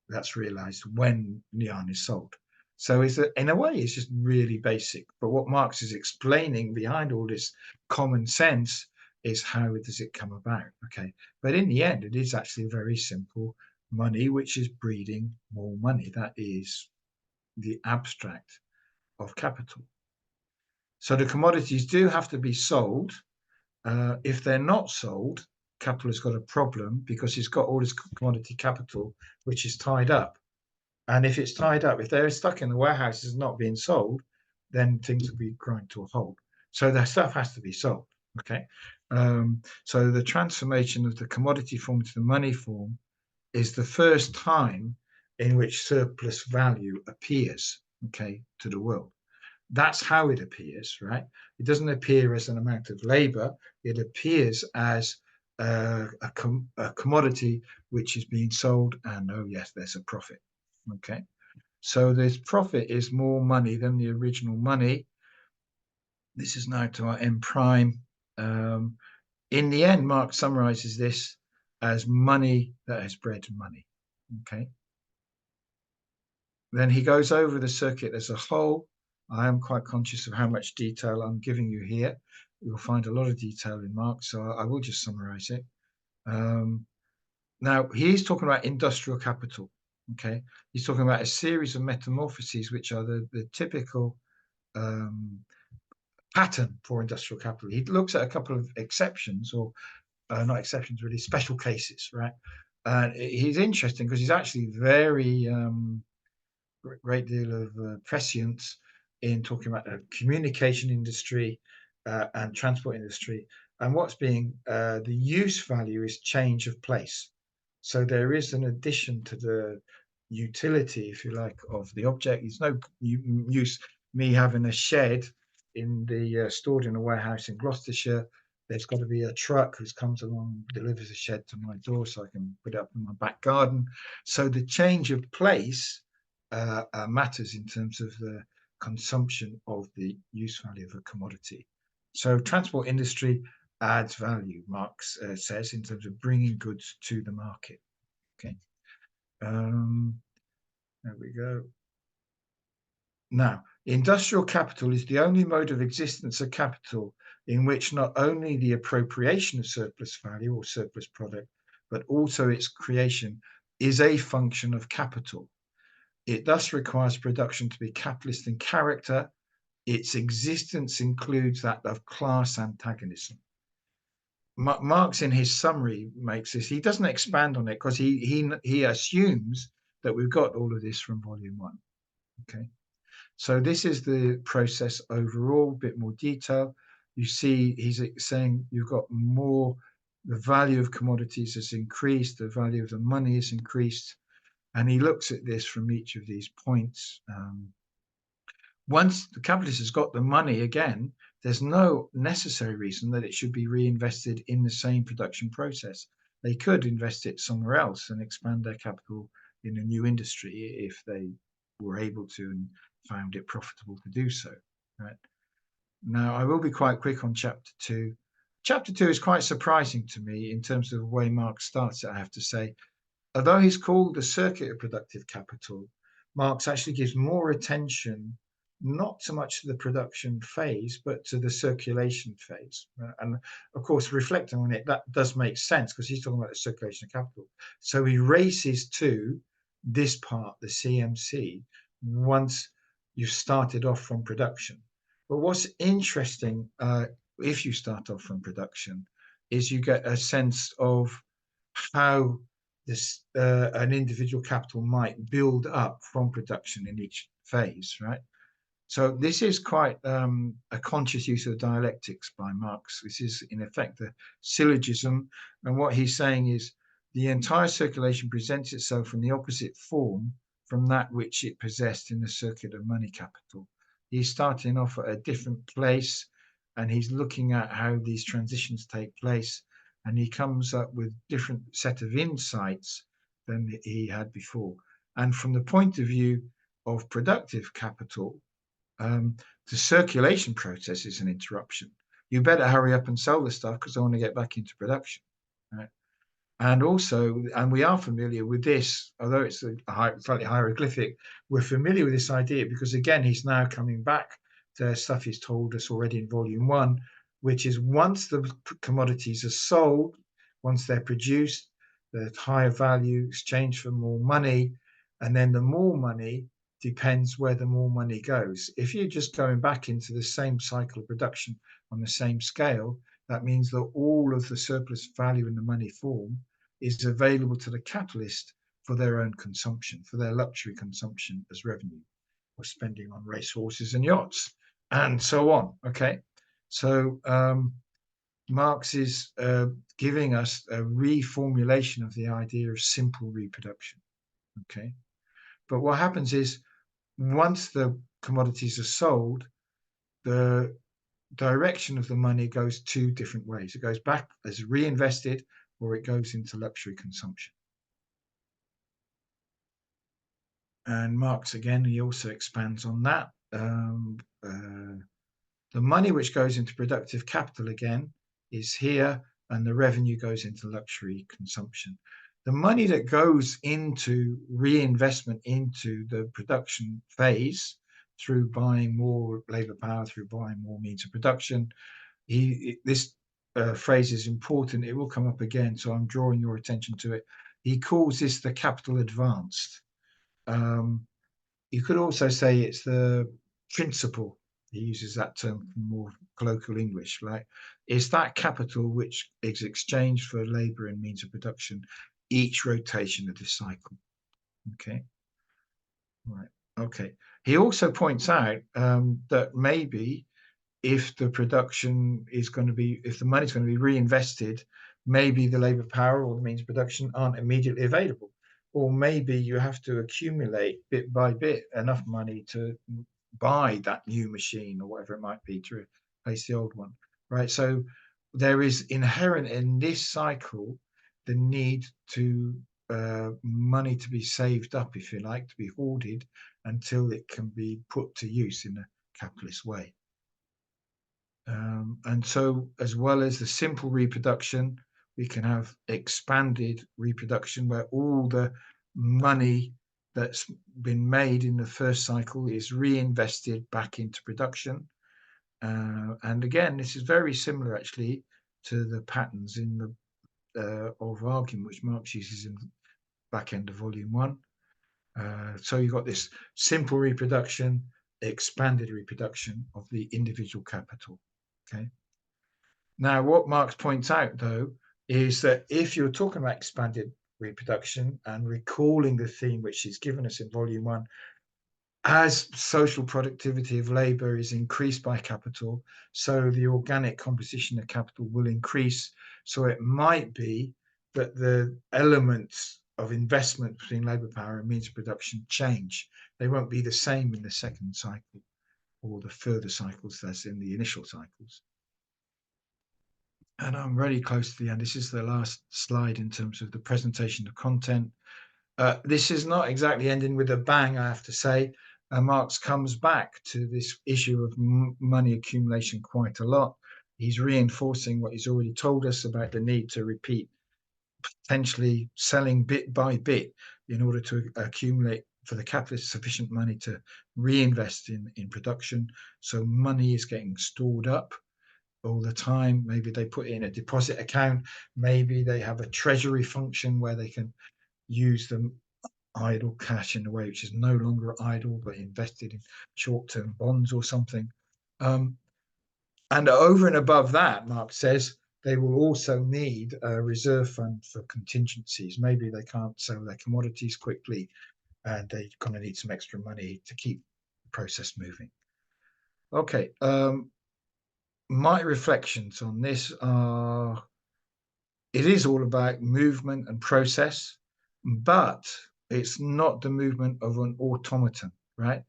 that's realized when yarn is sold. So in a way, it's just really basic. But what Marx is explaining behind all this common sense is how does it come about? Okay. But in the end, it is actually very simple money, which is breeding more money. That is the abstract of capital. So the commodities do have to be sold. If they're not sold, capital has got a problem because it's got all this commodity capital which is tied up. And if it's tied up, if they're stuck in the warehouses not being sold, then things will be grind to a halt. So the stuff has to be sold. Okay. So the transformation of the commodity form to the money form is the first time in which surplus value appears, okay, to the world. That's how it appears, right? It doesn't appear as an amount of labor. It appears as a commodity which is being sold, and oh yes, there's a profit. Okay, so this profit is more money than the original money. This is now to our M prime. In the end, Marx summarizes this as money that has bred money. Okay. Then he goes over the circuit as a whole. I am quite conscious of how much detail I'm giving you here. You'll find a lot of detail in Marx, so I will just summarize it. Now, he's talking about industrial capital. Okay, he's talking about a series of metamorphoses, which are the typical pattern for industrial capital. He looks at a couple of exceptions, or not exceptions, really special cases, right? And he's interesting because he's actually very great deal of prescience in talking about the communication industry and transport industry. And what's being the use value is change of place. So there is an addition to the utility, if you like, of the object. There's no use me having a shed in the stored in a warehouse in Gloucestershire. There's got to be a truck who comes along, delivers a shed to my door so I can put it up in my back garden. So the change of place matters in terms of the consumption of the use value of a commodity. So transport industry adds value, Marx says, in terms of bringing goods to the market. Okay. There we go. Now, industrial capital is the only mode of existence of capital in which not only the appropriation of surplus value or surplus product, but also its creation is a function of capital. It thus requires production to be capitalist in character. Its existence includes that of class antagonism. Marx, in his summary, makes this. He doesn't expand on it because he assumes that we've got all of this from volume 1. Okay, so this is the process overall. A bit more detail. You see, he's saying you've got more. The value of commodities has increased. The value of the money has increased. And he looks at this from each of these points. Once the capitalist has got the money again, there's no necessary reason that it should be reinvested in the same production process. They could invest it somewhere else and expand their capital in a new industry if they were able to and found it profitable to do so. Right? Now, I will be quite quick on chapter 2. Chapter 2 is quite surprising to me in terms of the way Marx starts it, I have to say. Although he's called the circuit of productive capital, Marx actually gives more attention not so much to the production phase, but to the circulation phase. And of course, reflecting on it, that does make sense because he's talking about the circulation of capital. So he races to this part, the CMC, once you've started off from production. But what's interesting, if you start off from production, is you get a sense of how this an individual capital might build up from production in each phase, right? So this is quite a conscious use of dialectics by Marx. This is in effect a syllogism, and what he's saying is the entire circulation presents itself in the opposite form from that which it possessed in the circuit of money capital. He's starting off at a different place, and he's looking at how these transitions take place, and he comes up with different set of insights than he had before. And from the point of view of productive capital, the circulation process is an interruption. You better hurry up and sell the stuff because I want to get back into production. Right? And also, and we are familiar with this, although it's a slightly hieroglyphic, we're familiar with this idea because, again, he's now coming back to stuff he's told us already in volume 1, which is once the commodities are sold, once they're produced, the higher value exchanged for more money, and then the more money depends where the more money goes. If you're just going back into the same cycle of production on the same scale, that means that all of the surplus value in the money form is available to the capitalist for their own consumption, for their luxury consumption as revenue, or spending on racehorses and yachts, and so on. Okay, so Marx is giving us a reformulation of the idea of simple reproduction. Okay, but what happens is once the commodities are sold, the direction of the money goes two different ways. It goes back as reinvested, or it goes into luxury consumption. And Marx, again, he also expands on that. The money which goes into productive capital, again, is here, and the revenue goes into luxury consumption. The money that goes into reinvestment into the production phase through buying more labor power, through buying more means of production, this phrase is important. It will come up again, so I'm drawing your attention to it. He calls this the capital advanced. You could also say it's the principle. He uses that term from more colloquial English, right? It's that capital which is exchanged for labor and means of production each rotation of this cycle. Okay, right. Okay. He also points out that maybe if the production is going to be, if the money is going to be reinvested, maybe the labor power or the means of production aren't immediately available. Or maybe you have to accumulate bit by bit enough money to buy that new machine or whatever it might be to replace the old one, right? So there is inherent in this cycle the need to money to be saved up, if you like, to be hoarded until it can be put to use in a capitalist way. And so, as well as the simple reproduction, we can have expanded reproduction where all the money that's been made in the first cycle is reinvested back into production. And again, this is very similar actually to the patterns in the of argument which Marx uses in the back end of volume 1. So you've got this simple reproduction, expanded reproduction of the individual capital. Okay. Now, what Marx points out, though, is that if you're talking about expanded reproduction and recalling the theme which he's given us in volume 1, as social productivity of labor is increased by capital, so the organic composition of capital will increase. So it might be that the elements of investment between labor power and means of production change. They won't be the same in the second cycle or the further cycles as in the initial cycles. And I'm really close to the end. This is the last slide in terms of the presentation of content. This is not exactly ending with a bang, I have to say. Marx comes back to this issue of money accumulation quite a lot. He's reinforcing what he's already told us about the need to repeat, potentially selling bit by bit in order to accumulate for the capitalist sufficient money to reinvest in production. So money is getting stored up all the time. Maybe they put in a deposit account. Maybe they have a treasury function where they can use the idle cash in a way which is no longer idle but invested in short-term bonds or something. And over and above that, Marx says they will also need a reserve fund for contingencies. Maybe they can't sell their commodities quickly and they're going to need some extra money to keep the process moving. Okay. My reflections on this are, it is all about movement and process, but it's not the movement of an automaton, right?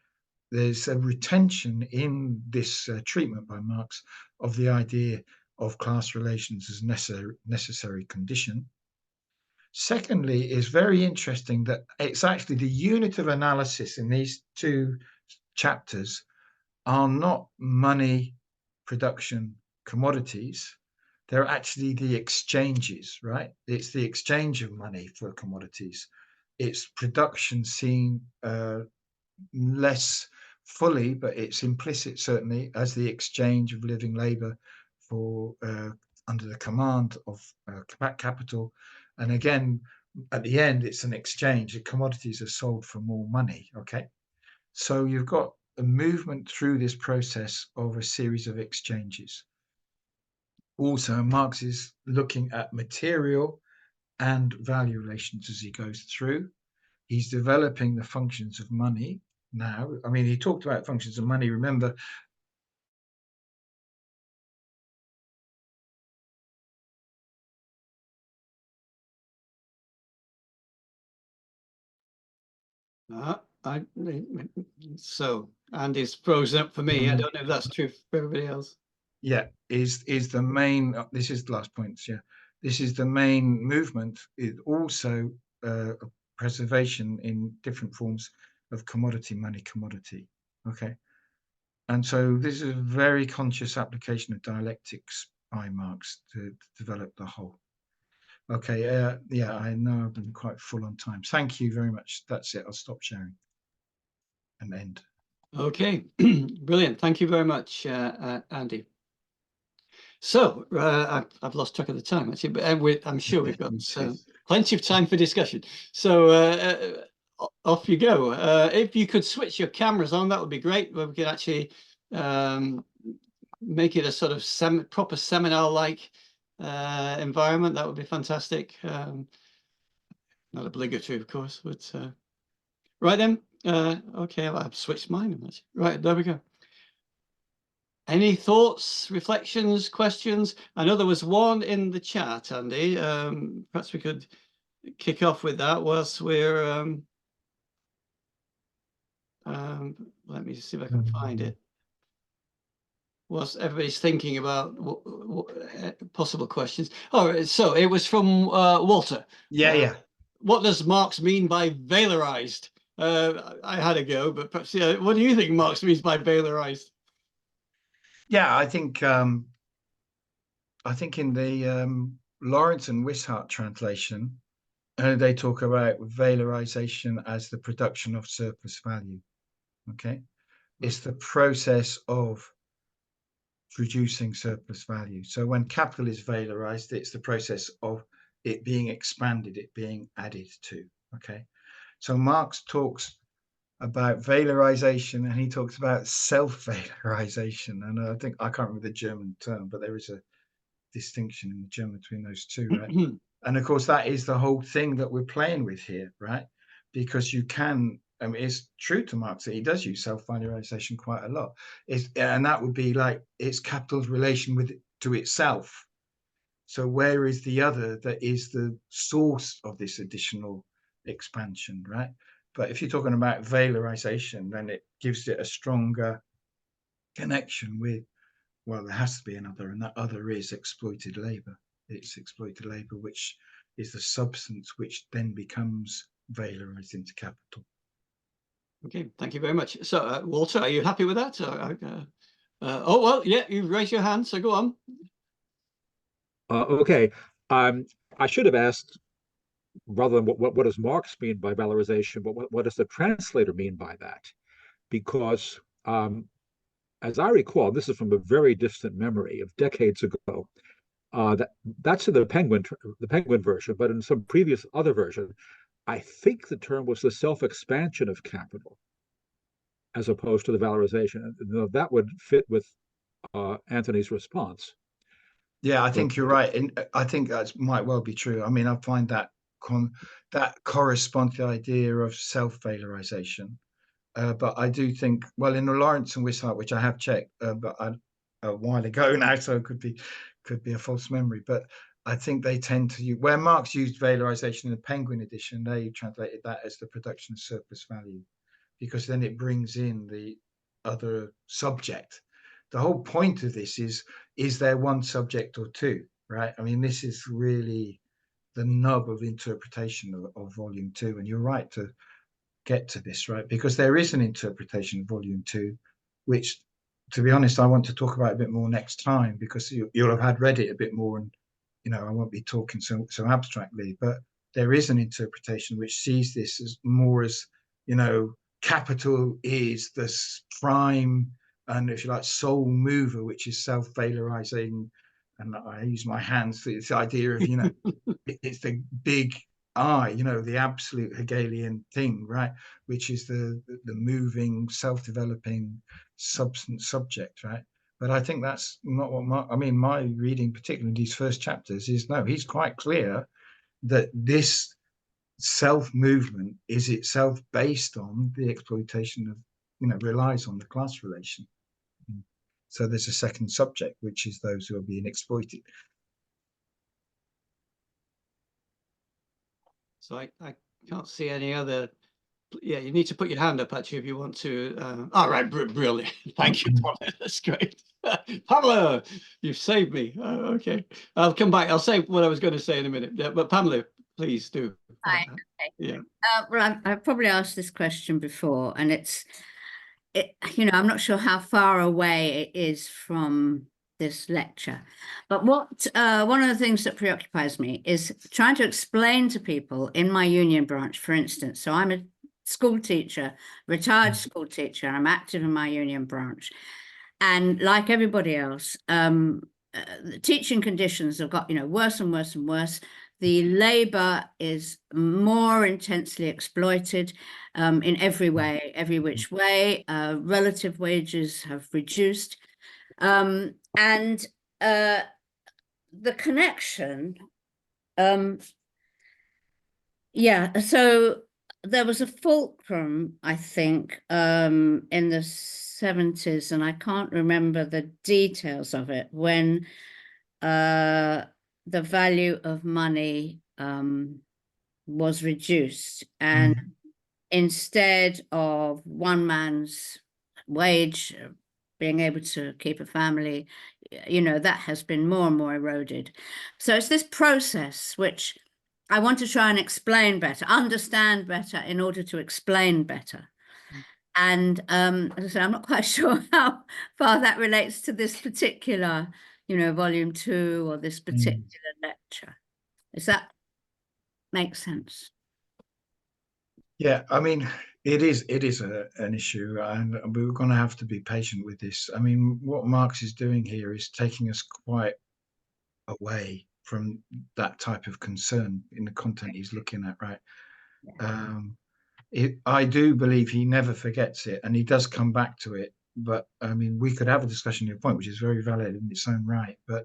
There's a retention in this treatment by Marx of the idea of class relations as necessary condition. Secondly, it's very interesting that it's actually the unit of analysis in these two chapters are not money, production, commodities. They're actually the exchanges, right? It's the exchange of money for commodities. It's production seen less fully, but it's implicit certainly as the exchange of living labor for under the command of capital. And again, at the end, it's an exchange. The commodities are sold for more money. Okay. So you've got a movement through this process of a series of exchanges. Also, Marx is looking at material and value relations as he goes through. He's developing the functions of money now. I mean, he talked about functions of money. Remember, So Andy's frozen up for me. I Mm. don't know if that's true for everybody else. yeah, is the main. This is the last point. Yeah, this is the main movement. It also preservation in different forms of commodity, money, commodity. Okay, and so this is a very conscious application of dialectics by Marx to develop the whole. Okay, yeah, I know I've been quite full on time. Thank you very much. That's it. I'll stop sharing and end. Okay, brilliant. Thank you very much, Andy. So I've lost track of the time actually, but I'm sure we've got plenty of time for discussion. So off you go. If you could switch your cameras on, that would be great. We could actually make it a sort of proper seminar-like environment. That would be fantastic. Not obligatory, of course, but right then. Okay, I've switched mine. Right, there we go. Any thoughts, reflections, questions? I know there was one in the chat, Andy. Perhaps we could kick off with that whilst we're let me see if I can find it. Whilst everybody's thinking about possible questions. Oh, so it was from Walter. Yeah. What does Marx mean by valorized? I had a go, but perhaps, yeah, what do you think Marx means by valorized? Yeah, I think in the Lawrence and Wishart translation, they talk about valorization as the production of surplus value. Okay, it's the process of producing surplus value. So when capital is valorized, it's the process of it being expanded, it being added to. Okay, so Marx talks about valorization and he talks about self-valorization. And I think, I can't remember the German term, but there is a distinction in the German between those two, right? And of course, that is the whole thing that we're playing with here, right? Because you can, I mean, it's true to Marx that he does use self-valorization quite a lot. And that would be like it's capital's relation with to itself. So where is the other that is the source of this additional expansion, right? But if you're talking about valorization, then it gives it a stronger connection with, well, there has to be another, and that other is exploited labor. It's exploited labor, which is the substance which then becomes valorized into capital. Okay, thank you very much. So, Walter, are you happy with that? Oh, well, yeah, you've raised your hand, so go on. Okay. I should have asked, rather than what does Marx mean by valorization, but what does the translator mean by that? Because as I recall, this is from a very distant memory of decades ago. That's in the Penguin version, but in some previous other version, I think the term was the self-expansion of capital, as opposed to the valorization. And that would fit with Anthony's response. Yeah, I think you're right, and I think that might well be true. I mean, I find that that corresponds to the idea of self-valorization. But I do think, well, in the Lawrence and Wishart, which I have checked, but a while ago now, so it could be a false memory. But I think they tend to use, where Marx used valorization in the Penguin edition, they translated that as the production of surplus value, because then it brings in the other subject. The whole point of this is there one subject or two, right? I mean, this is really the nub of interpretation of volume two. And you're right to get to this, right? Because there is an interpretation of volume two, which, to be honest, I want to talk about a bit more next time, because you'll have had read it a bit more, and I won't be talking so abstractly. But there is an interpretation which sees this as more as, capital is the prime and, if you like, sole mover, which is self-valorizing. And I use my hands for this idea of, it's the big you know, the absolute Hegelian thing, right? Which is the moving, self-developing substance subject, right? But I think that's not what I mean, my reading, particularly these first chapters, is no, he's quite clear that this self-movement is itself based on the exploitation of, you know, relies on the class relation. So there's a second subject, which is those who are being exploited. So I can't see any other. Yeah, you need to put your hand up actually if you want to. All right, brilliant. Thank you, Pamela. That's great. Pamela, you've saved me. Okay, I'll come back. I'll say what I was going to say in a minute. Yeah, but Pamela, please do. Hi. Okay. Yeah. Well, I've probably asked this question before, and you know, I'm not sure how far away it is from this lecture, but what one of the things that preoccupies me is trying to explain to people in my union branch, for instance. So I'm a school teacher, retired school teacher. I'm active in my union branch, and like everybody else, the teaching conditions have got, you know, worse and worse and worse. The labor is more intensely exploited in every way, every which way. Relative wages have reduced. And the connection, yeah, so there was a fulcrum, I think, in the 70s, and I can't remember the details of it, when the value of money was reduced, and instead of one man's wage being able to keep a family, you know, that has been more and more eroded. So it's this process which I want to try and explain better, understand better in order to explain better. And as I said, I'm not quite sure how far that relates to this particular, you know, volume 2 or this particular lecture. Does that make sense? Yeah, I mean, it is an issue, and we're going to have to be patient with this. I mean, what Marx is doing here is taking us quite away from that type of concern in the content he's looking at, right? I do believe he never forgets it, and he does come back to it. But I mean, we could have a discussion on your point, which is very valid in its own right. But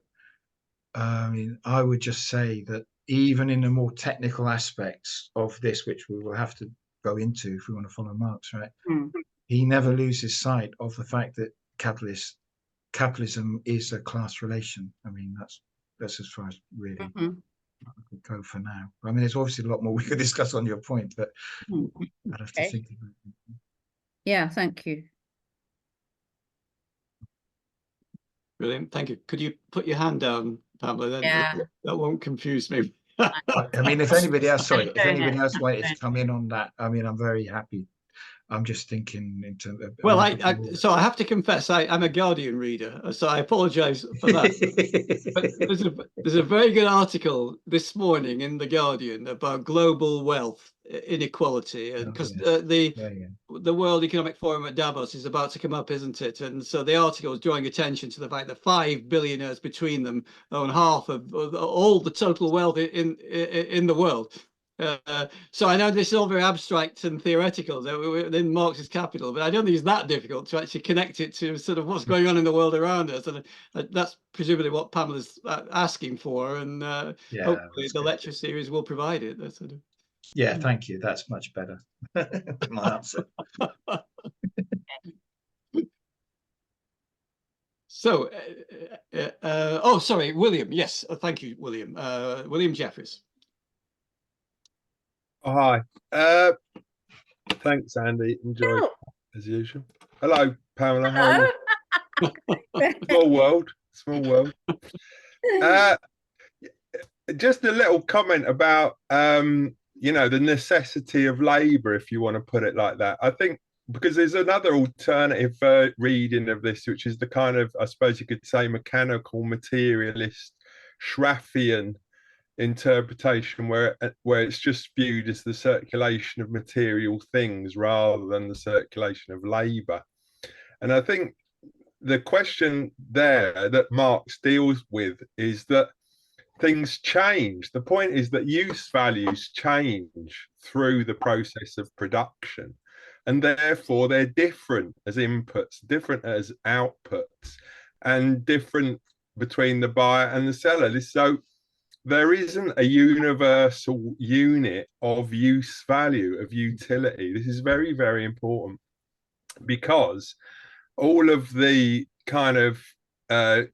I mean, I would just say that even in the more technical aspects of this, which we will have to go into if we want to follow Marx, right? He never loses sight of the fact that capitalism is a class relation. I mean, that's as far as really I could go for now. I mean, there's obviously a lot more we could discuss on your point, but I'd have to think about it. Yeah, thank you. Brilliant. Thank you. Could you put your hand down, Pamela? Then Yeah. that won't confuse me. I mean, if anybody else wanted to come in on that, I mean, I'm very happy. I'm just thinking into. Well, so I have to confess, I'm a Guardian reader, so I apologise for that. But there's a very good article this morning in the Guardian about global wealth inequality, because the World Economic Forum at Davos is about to come up, isn't it? And so the article is drawing attention to the fact that 5 billionaires between them own half of all the total wealth in the world. So I know this is all very abstract and theoretical in Marx's Capital, but I don't think it's that difficult to actually connect it to sort of what's going on in the world around us. And that's presumably what Pamela's asking for. And hopefully the lecture series will provide it. That's sort of... Yeah, thank you. That's much better. My answer. So, oh, sorry, William. Yes, thank you, William. William Jeffries. Oh, hi. Thanks, Andy. Enjoy as usual. Hello, Pamela. Hello. Small world. Small world. Just a little comment about you know, the necessity of labour, if you want to put it like that. I think because there's another alternative reading of this, which is the kind of, I suppose you could say, mechanical materialist Schraffian interpretation where it's just viewed as the circulation of material things rather than the circulation of labor. And I think the question there that Marx deals with is that things change. The point is that use values change through the process of production, and therefore they're different as inputs, different as outputs, and different between the buyer and the seller. So there isn't a universal unit of use value, of utility. This is very, very important, because all of the kind of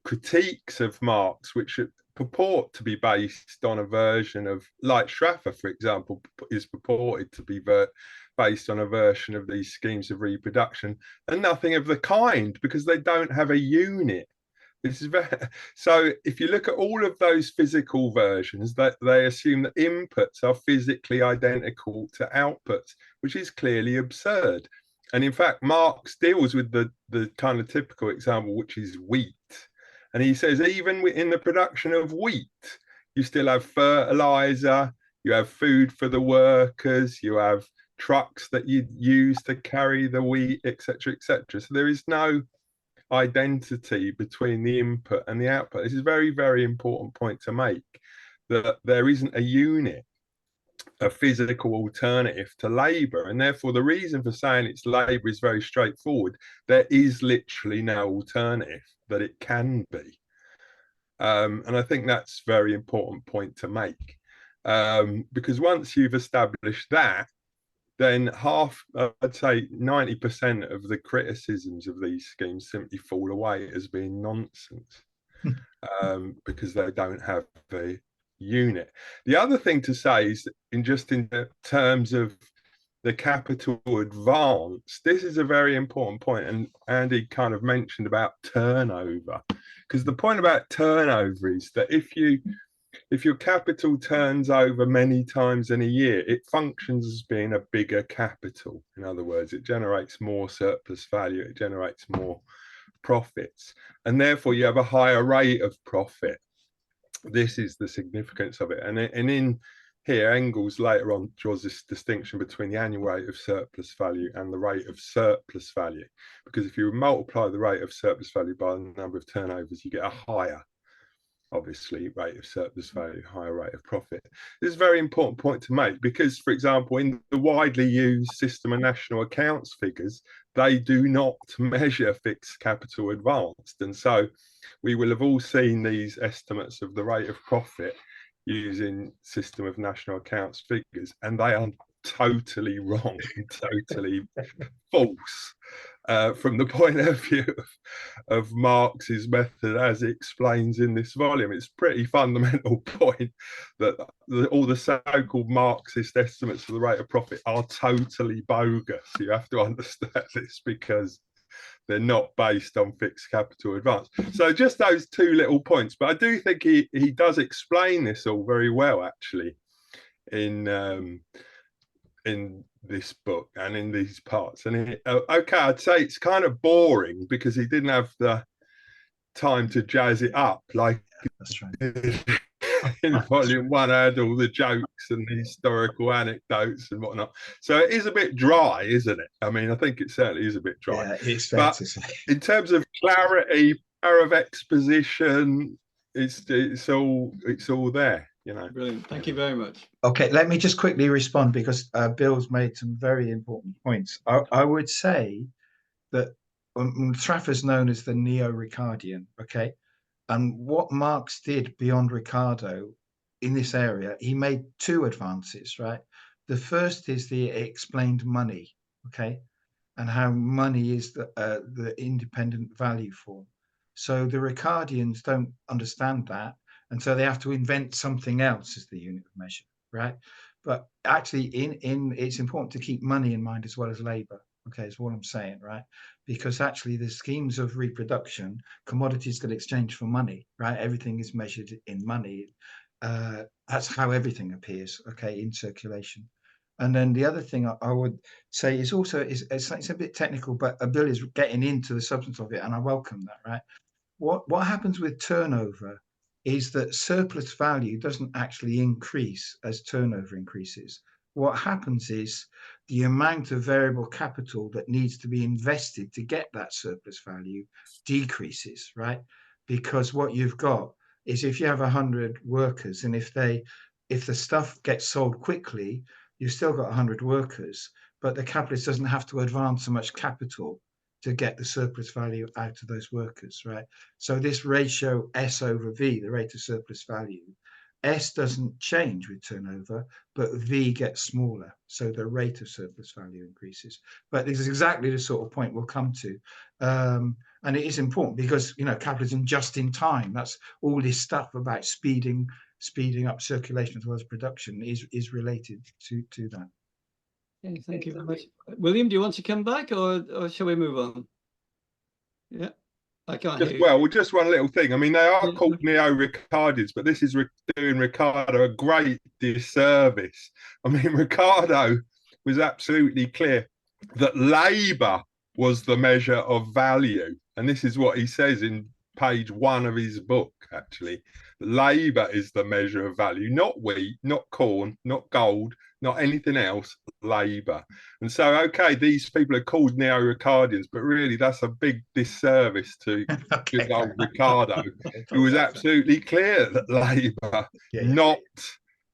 critiques of Marx, which purport to be based on a version of, like Schaffer, for example, is purported to be based on a version of these schemes of reproduction, and nothing of the kind, because they don't have a unit. This is so if you look at all of those physical versions, that they assume that inputs are physically identical to outputs, which is clearly absurd. And in fact, Marx deals with the kind of typical example, which is wheat. And he says, even in the production of wheat, you still have fertilizer, you have food for the workers, you have trucks that you use to carry the wheat, etc., etc. So there is no identity between the input and the output. This is a very, very important point to make, that there isn't a unit, a physical alternative to labour, and therefore the reason for saying it's labour is very straightforward. There is literally no alternative that it can be, and I think that's a very important point to make, because once you've established that, then I'd say 90% of the criticisms of these schemes simply fall away as being nonsense, because they don't have a unit. The other thing to say is, in terms of the capital advance, this is a very important point, and Andy kind of mentioned about turnover, because the point about turnover is that if your capital turns over many times in a year, it functions as being a bigger capital. In other words, it generates more surplus value, it generates more profits, and therefore you have a higher rate of profit. This is the significance of it. And in here, Engels later on draws this distinction between the annual rate of surplus value and the rate of surplus value, because if you multiply the rate of surplus value by the number of turnovers, you get a higher, obviously, rate of surplus value, higher rate of profit. This is a very important point to make, because, for example, in the widely used system of national accounts figures, they do not measure fixed capital advanced. And so we will have all seen these estimates of the rate of profit using system of national accounts figures, and they are totally wrong, totally false, from the point of view of Marx's method as he explains in this volume. It's a pretty fundamental point that all the so-called Marxist estimates of the rate of profit are totally bogus. You have to understand this, because they're not based on fixed capital advance. So just those two little points, but I do think he does explain this all very well, actually, in this book and in these parts. And okay, I'd say it's kind of boring because he didn't have the time to jazz it up like That's right. in volume one. I had all the jokes and the historical anecdotes and whatnot, so it is a bit dry, isn't it? I mean, I think it certainly is a bit dry. Yeah, it's fair to say. In terms of clarity, power of exposition, it's all there, you know. Brilliant. Thank you very much. Okay, let me just quickly respond, because Bill's made some very important points. I would say that Schaffer's known as the neo-Ricardian, okay? And what Marx did beyond Ricardo in this area, he made two advances, right? The first is the explained money, okay? And how money is the independent value form. So the Ricardians don't understand that, and so they have to invent something else as the unit of measure, right? But actually, it's important to keep money in mind as well as labor. Okay, is what I'm saying, right? Because actually, the schemes of reproduction, commodities get exchanged for money, right? Everything is measured in money. That's how everything appears, okay, in circulation. And then the other thing I would say is also, it's a bit technical, but Bill is getting into the substance of it, and I welcome that, right? What happens with turnover is that surplus value doesn't actually increase as turnover increases. What happens is the amount of variable capital that needs to be invested to get that surplus value decreases, right? Because what you've got is if you have 100 workers, and if the stuff gets sold quickly, you've still got 100 workers, but the capitalist doesn't have to advance so much capital to get the surplus value out of those workers, right? So this ratio S over V, the rate of surplus value, S doesn't change with turnover, but V gets smaller. So the rate of surplus value increases. But this is exactly the sort of point we'll come to. And it is important because, you know, capitalism just in time, that's all this stuff about speeding up circulation as well as production is related to that. Okay, thank you very much. William, do you want to come back, or shall we move on? Yeah, I can't hear you. Well, just one little thing. I mean, they are called neo-Ricardians, but this is doing Ricardo a great disservice. I mean, Ricardo was absolutely clear that labour was the measure of value. And this is what he says in page 1 of his book, actually. Labour is the measure of value, not wheat, not corn, not gold, not anything else, labour. And so, okay, these people are called neo-Ricardians, but really that's a big disservice to good old Ricardo, who was absolutely clear that labour, not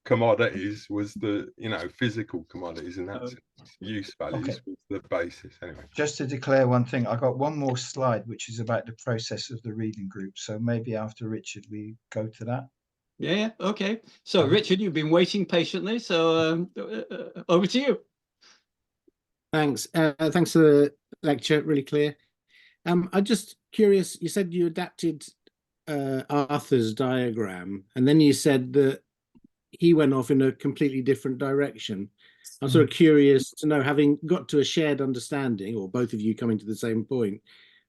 commodities, was the, you know, physical commodities, and that's use values was the basis. Anyway, just to declare one thing, I got one more slide which is about the process of the reading group, so maybe after Richard we go to that. Yeah, okay. So Richard, you've been waiting patiently, so over to you. Thanks. Thanks for the lecture, really clear. I'm just curious, you said you adapted Arthur's diagram, and then you said that he went off in a completely different direction. I'm sort of curious to know, having got to a shared understanding, or both of you coming to the same point,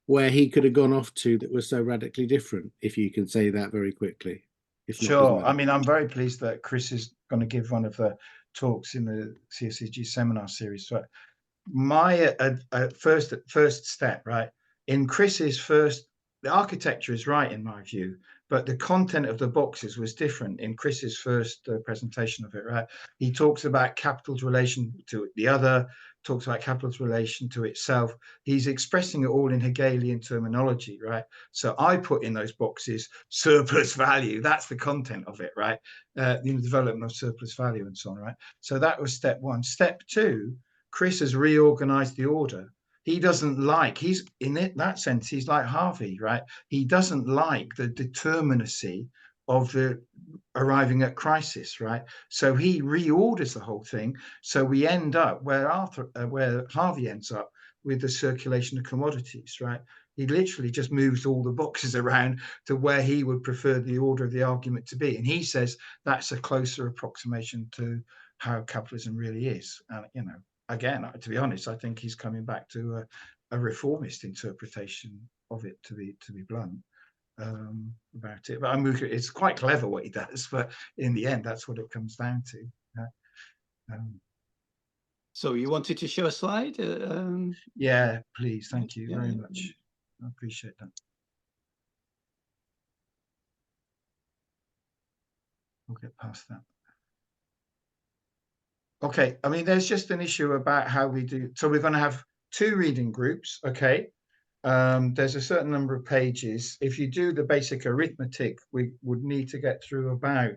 where he could have gone off to that was so radically different, if you can say that very quickly. If not, sure. I mean, I'm very pleased that Chris is going to give one of the talks in the CSSG seminar series. So my first step, right, in Chris's first, the architecture is right in my view, but the content of the boxes was different in Chris's first presentation of it, right? He talks about capital's relation to the other, talks about capital's relation to itself. He's expressing it all in Hegelian terminology, right? So I put in those boxes surplus value. That's the content of it, right? The development of surplus value and so on, right? So that was step one. Step two, Chris has reorganized the order. He doesn't like, he's in it, that sense, he's like Harvey, right? He doesn't like the determinacy of the arriving at crisis, right? So he reorders the whole thing. So we end up where Harvey ends up with the circulation of commodities, right? He literally just moves all the boxes around to where he would prefer the order of the argument to be. And he says that's a closer approximation to how capitalism really is. And, you know, again, to be honest, I think he's coming back to a reformist interpretation of it, to be blunt, about it. But it's quite clever what he does, but in the end, that's what it comes down to. So you wanted to show a slide? Yeah, please. Thank you very much. I appreciate that. We'll get past that. Okay, I mean, there's just an issue about how we do. So we're going to have 2 reading groups, okay? There's a certain number of pages. If you do the basic arithmetic, we would need to get through about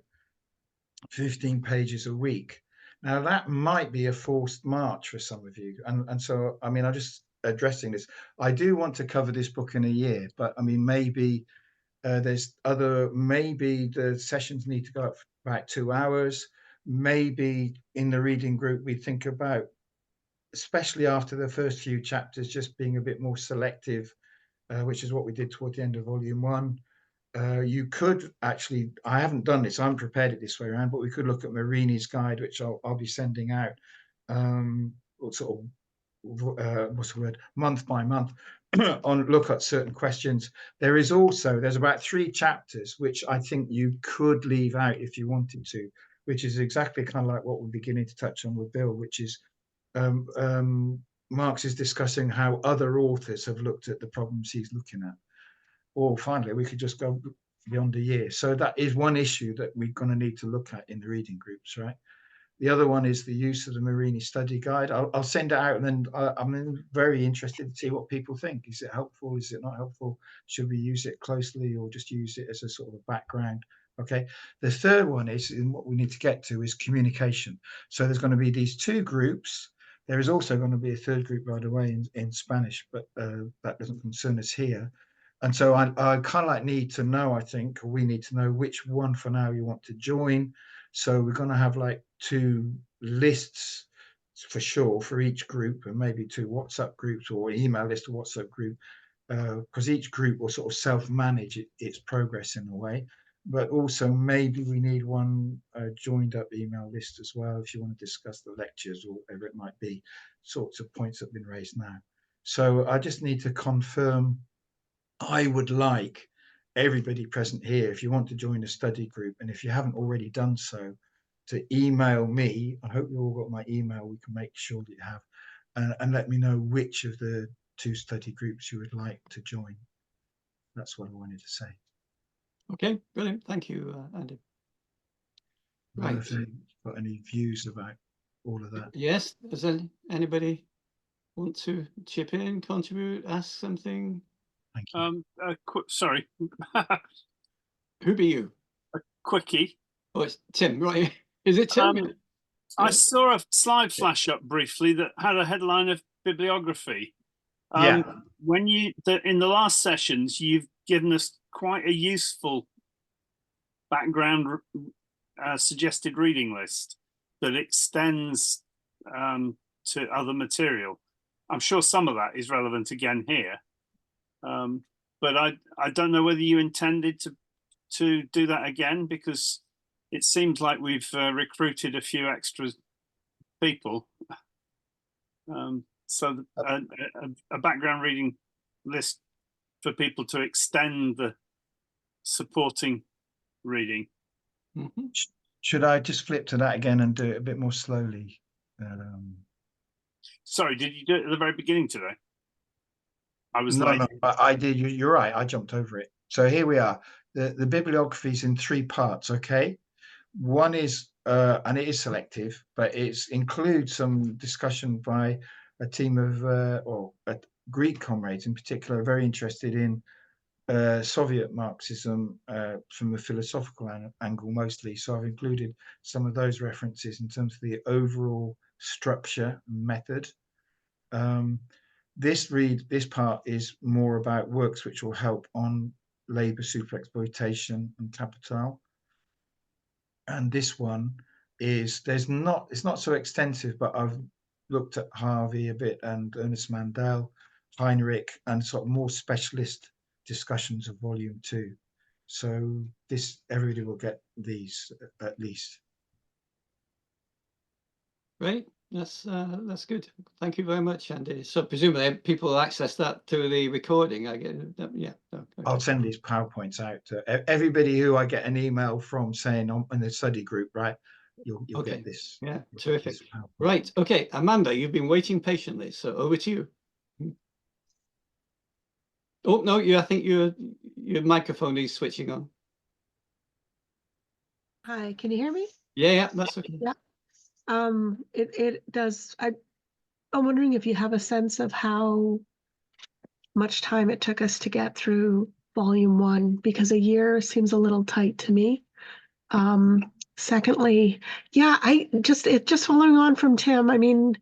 15 pages a week. Now, that might be a forced march for some of you. And so, I mean, I'm just addressing this. I do want to cover this book in a year, but I mean, maybe maybe the sessions need to go up for about 2 hours. Maybe in the reading group, we think about, especially after the first few chapters, just being a bit more selective, which is what we did toward the end of volume 1. You could actually, I haven't done this, I haven't prepared it this way around, but we could look at Marini's guide, which I'll be sending out, sort of, what's the word, month by month, on look at certain questions. There's about 3 chapters which I think you could leave out if you wanted to, which is exactly kind of like what we're beginning to touch on with Bill, which is Marx is discussing how other authors have looked at the problems he's looking at. Or finally, we could just go beyond a year. So that is one issue that we're going to need to look at in the reading groups, right? The other one is the use of the Marini study guide. I'll send it out, and then I'm very interested to see what people think. Is it helpful? Is it not helpful? Should we use it closely or just use it as a sort of a background? Okay. The third one is, and what we need to get to, is communication. So there's going to be these two groups. There is also going to be a third group, by the way, in Spanish, but that doesn't concern us here. And so I kind of like need to know, I think, we need to know which one for now you want to join. So we're going to have like 2 lists for sure for each group, and maybe 2 WhatsApp groups or email list or WhatsApp group, because each group will sort of self-manage its progress in a way. But also maybe we need one joined up email list as well if you want to discuss the lectures or whatever it might be, sorts of points that have been raised now. So I just need to confirm. I would like everybody present here, if you want to join a study group, and if you haven't already done so, to email me. I hope you all got my email. We can make sure that you have, and let me know which of the 2 study groups you would like to join. That's what I wanted to say. Okay, brilliant. Thank you, Andy. Right. If you've got any views about all of that. Yes. Does anybody want to chip in, contribute, ask something? Thank you. Sorry. Who be you? A quickie. Oh, it's Tim, right? Is it Tim? I saw a slide flash up briefly that had a headline of bibliography. Yeah. When in the last sessions, you've given us quite a useful background suggested reading list that extends to other material. I'm sure some of that is relevant again here, but I don't know whether you intended to do that again, because it seems like we've recruited a few extra people. So a background reading list for people to extend the supporting reading. Mm-hmm. Should I just flip to that again and do it a bit more slowly? Sorry, did you do it at the very beginning today? I was late. No, I did. You're right. I jumped over it. So here we are. The bibliography is in 3 parts. Okay. One is, and it is selective, but it includes some discussion by a team of Greek comrades in particular, very interested in Soviet Marxism from a philosophical angle mostly. So I've included some of those references in terms of the overall structure and method. This part is more about works which will help on labor superexploitation and capital. And this one is it's not so extensive, but I've looked at Harvey a bit and Ernest Mandel, Heinrich, and sort of more specialist discussions of volume 2. So everybody will get these at least. Great. That's good. Thank you very much, Andy. So presumably people will access that through the recording. I get yeah. Okay. I'll send these PowerPoints out to everybody who I get an email from saying in the study group, right? You'll Okay. get this. Yeah, terrific. Right. Okay, Amanda, you've been waiting patiently, so over to you. Oh no, I think your microphone is switching on. Hi, can you hear me? Yeah, that's okay. Yeah. It does. I'm wondering if you have a sense of how much time it took us to get through volume 1, because a year seems a little tight to me. Secondly, yeah, just following on from Tim, I mean,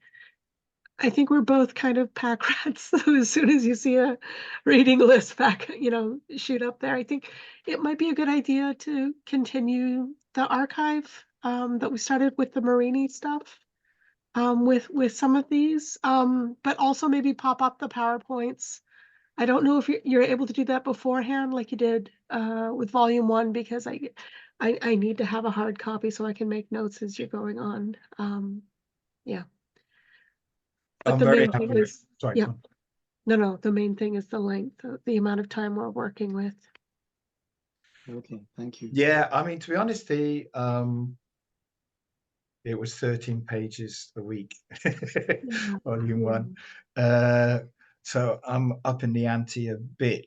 I think we're both kind of pack rats. So as soon as you see a reading list shoot up there, I think it might be a good idea to continue the archive that we started with the Marini stuff with some of these, but also maybe pop up the PowerPoints. I don't know if you're able to do that beforehand like you did with volume 1, because I need to have a hard copy so I can make notes as you're going on. Yeah. But the main thing is, sorry. No, the main thing is the length, the amount of time we're working with. Okay, thank you. Yeah, I mean, to be honest, it was 13 pages a week, volume 1. So I'm up in the ante a bit,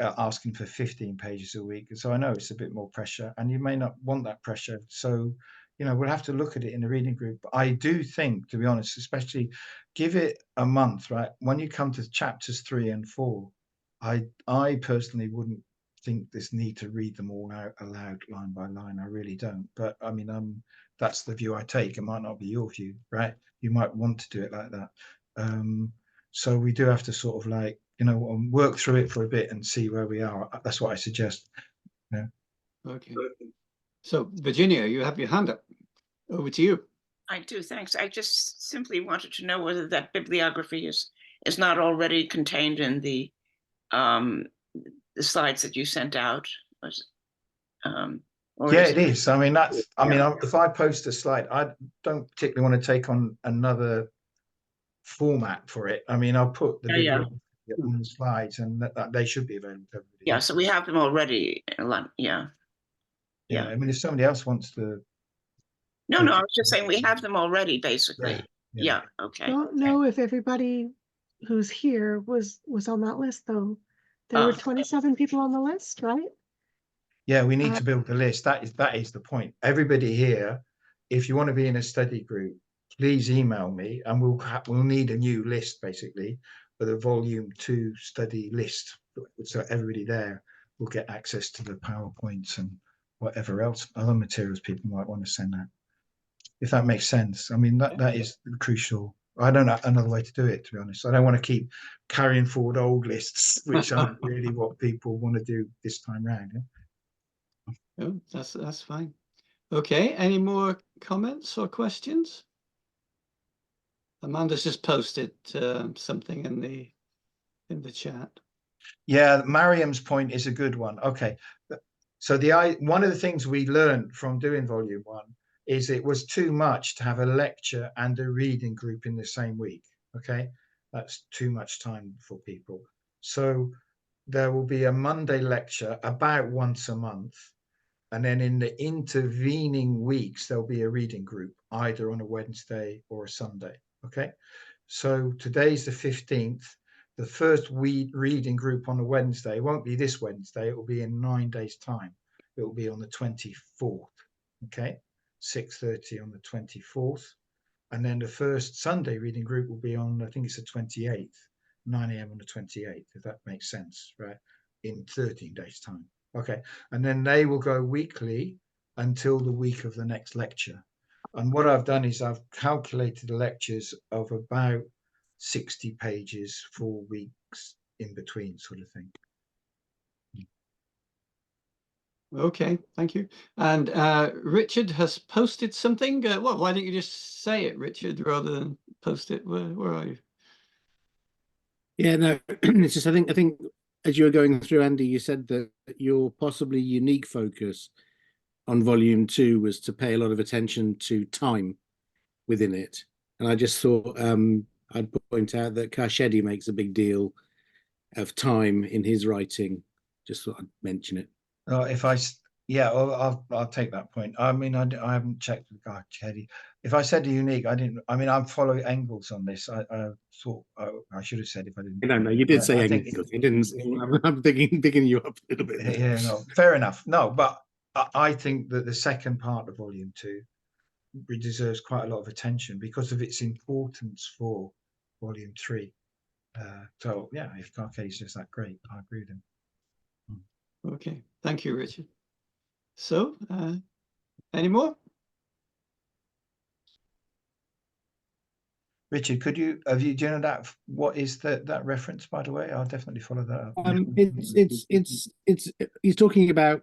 asking for 15 pages a week. So I know it's a bit more pressure, and you may not want that pressure. So we'll have to look at it in the reading group. But I do think, to be honest, especially give it a month, right? When you come to chapters 3 and 4, I personally wouldn't think this need to read them all out aloud line by line. I really don't. But I mean, that's the view I take. It might not be your view, right? You might want to do it like that. So we do have to sort of like, work through it for a bit and see where we are. That's what I suggest. Yeah. Okay. So Virginia, you have your hand up. Over to you. I do, thanks. I just simply wanted to know whether that bibliography is not already contained in the slides that you sent out. Yeah, it is. I mean, if I post a slide, I don't particularly want to take on another format for it. I mean, I'll put the bibliography on the slides, and that they should be available to everybody. Yeah, so we have them already. Yeah. I mean, if somebody else wants to. No, I was just saying we have them already, basically. Yeah. Okay. I don't know if everybody who's here was on that list, though. There were 27 people on the list, right? Yeah, we need to build the list. That is the point. Everybody here, if you want to be in a study group, please email me, and we'll need a new list basically for the volume 2 study list. So everybody there will get access to the PowerPoints and whatever else other materials people might want to send out. If that makes sense. I mean, that is crucial. I don't know another way to do it, to be honest. I don't want to keep carrying forward old lists, which aren't really what people want to do this time round. Oh, that's fine. Okay, any more comments or questions? Amanda's just posted something in the chat. Yeah, Mariam's point is a good one. Okay, so one of the things we learned from doing volume 1 is it was too much to have a lecture and a reading group in the same week. Okay, that's too much time for people. So there will be a Monday lecture about once a month, and then in the intervening weeks there'll be a reading group either on a Wednesday or a Sunday. Okay, so today's the 15th. The first reading group on a Wednesday won't be this Wednesday. It will be in 9 days' time. It will be on the 24th. Okay, 6:30 on the 24th, and then the first Sunday reading group will be on, I think it's the 28th, 9 a.m. on the 28th, if that makes sense, right? In 13 days' time. Okay, and then they will go weekly until the week of the next lecture. And what I've done is I've calculated the lectures of about 60 pages, 4 weeks in between, sort of thing. Okay, thank you. And Richard has posted something. Well, why don't you just say it, Richard, rather than post it? Where are you? Yeah, no, it's just I think as you were going through, Andy, you said that your possibly unique focus on volume 2 was to pay a lot of attention to time within it. And I just thought I'd point out that Karshedi makes a big deal of time in his writing. Just thought I'd mention it. I'll take that point. I mean, I haven't checked with Karshedi. If I said unique, I didn't. I mean, I'm following Engels on this. I thought I should have said if I didn't. No, you did say Engels. You didn't. I'm picking you up a little bit. Yeah, no, fair enough. No, but I think that the second part of volume 2 deserves quite a lot of attention because of its importance for volume 3. So yeah, if Karshedi says that, great. I agree with him. Okay, thank you, Richard. So, any more? Richard, do you know that? What is that reference, by the way? I'll definitely follow that up. It's he's talking about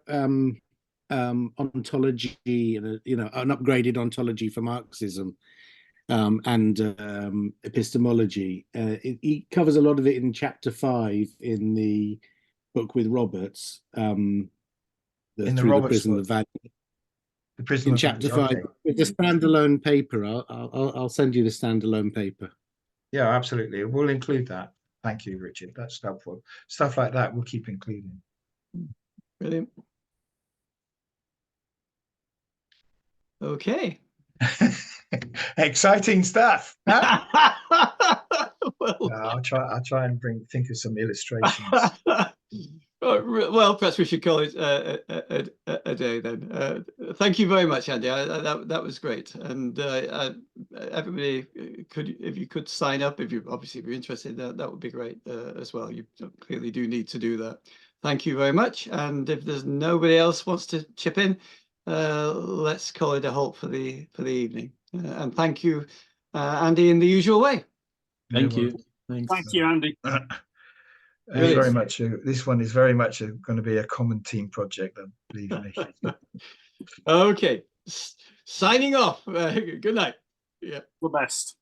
ontology and an upgraded ontology for Marxism and epistemology. He covers a lot of it in chapter 5 in the book with Roberts. In the Roberts book. The Prism in chapter 5, okay. With the standalone paper. I'll send you the standalone paper. Yeah, absolutely. We'll include that. Thank you, Richard. That's helpful. Stuff like that we'll keep including. Brilliant. Okay. Exciting stuff. Huh? Well, I'll try and think of some illustrations. Well, perhaps we should call it a day then. Thank you very much, Andy. That was great. And everybody if you could sign up, if you're interested, that would be great as well. You clearly do need to do that. Thank you very much. And if there's nobody else wants to chip in, let's call it a halt for the evening. And thank you, Andy, in the usual way. Thank you. Thanks. Thank you, Andy. It's very much this one is very much going to be a common team project, believe me. Okay, signing off. Good night. Yeah, The best.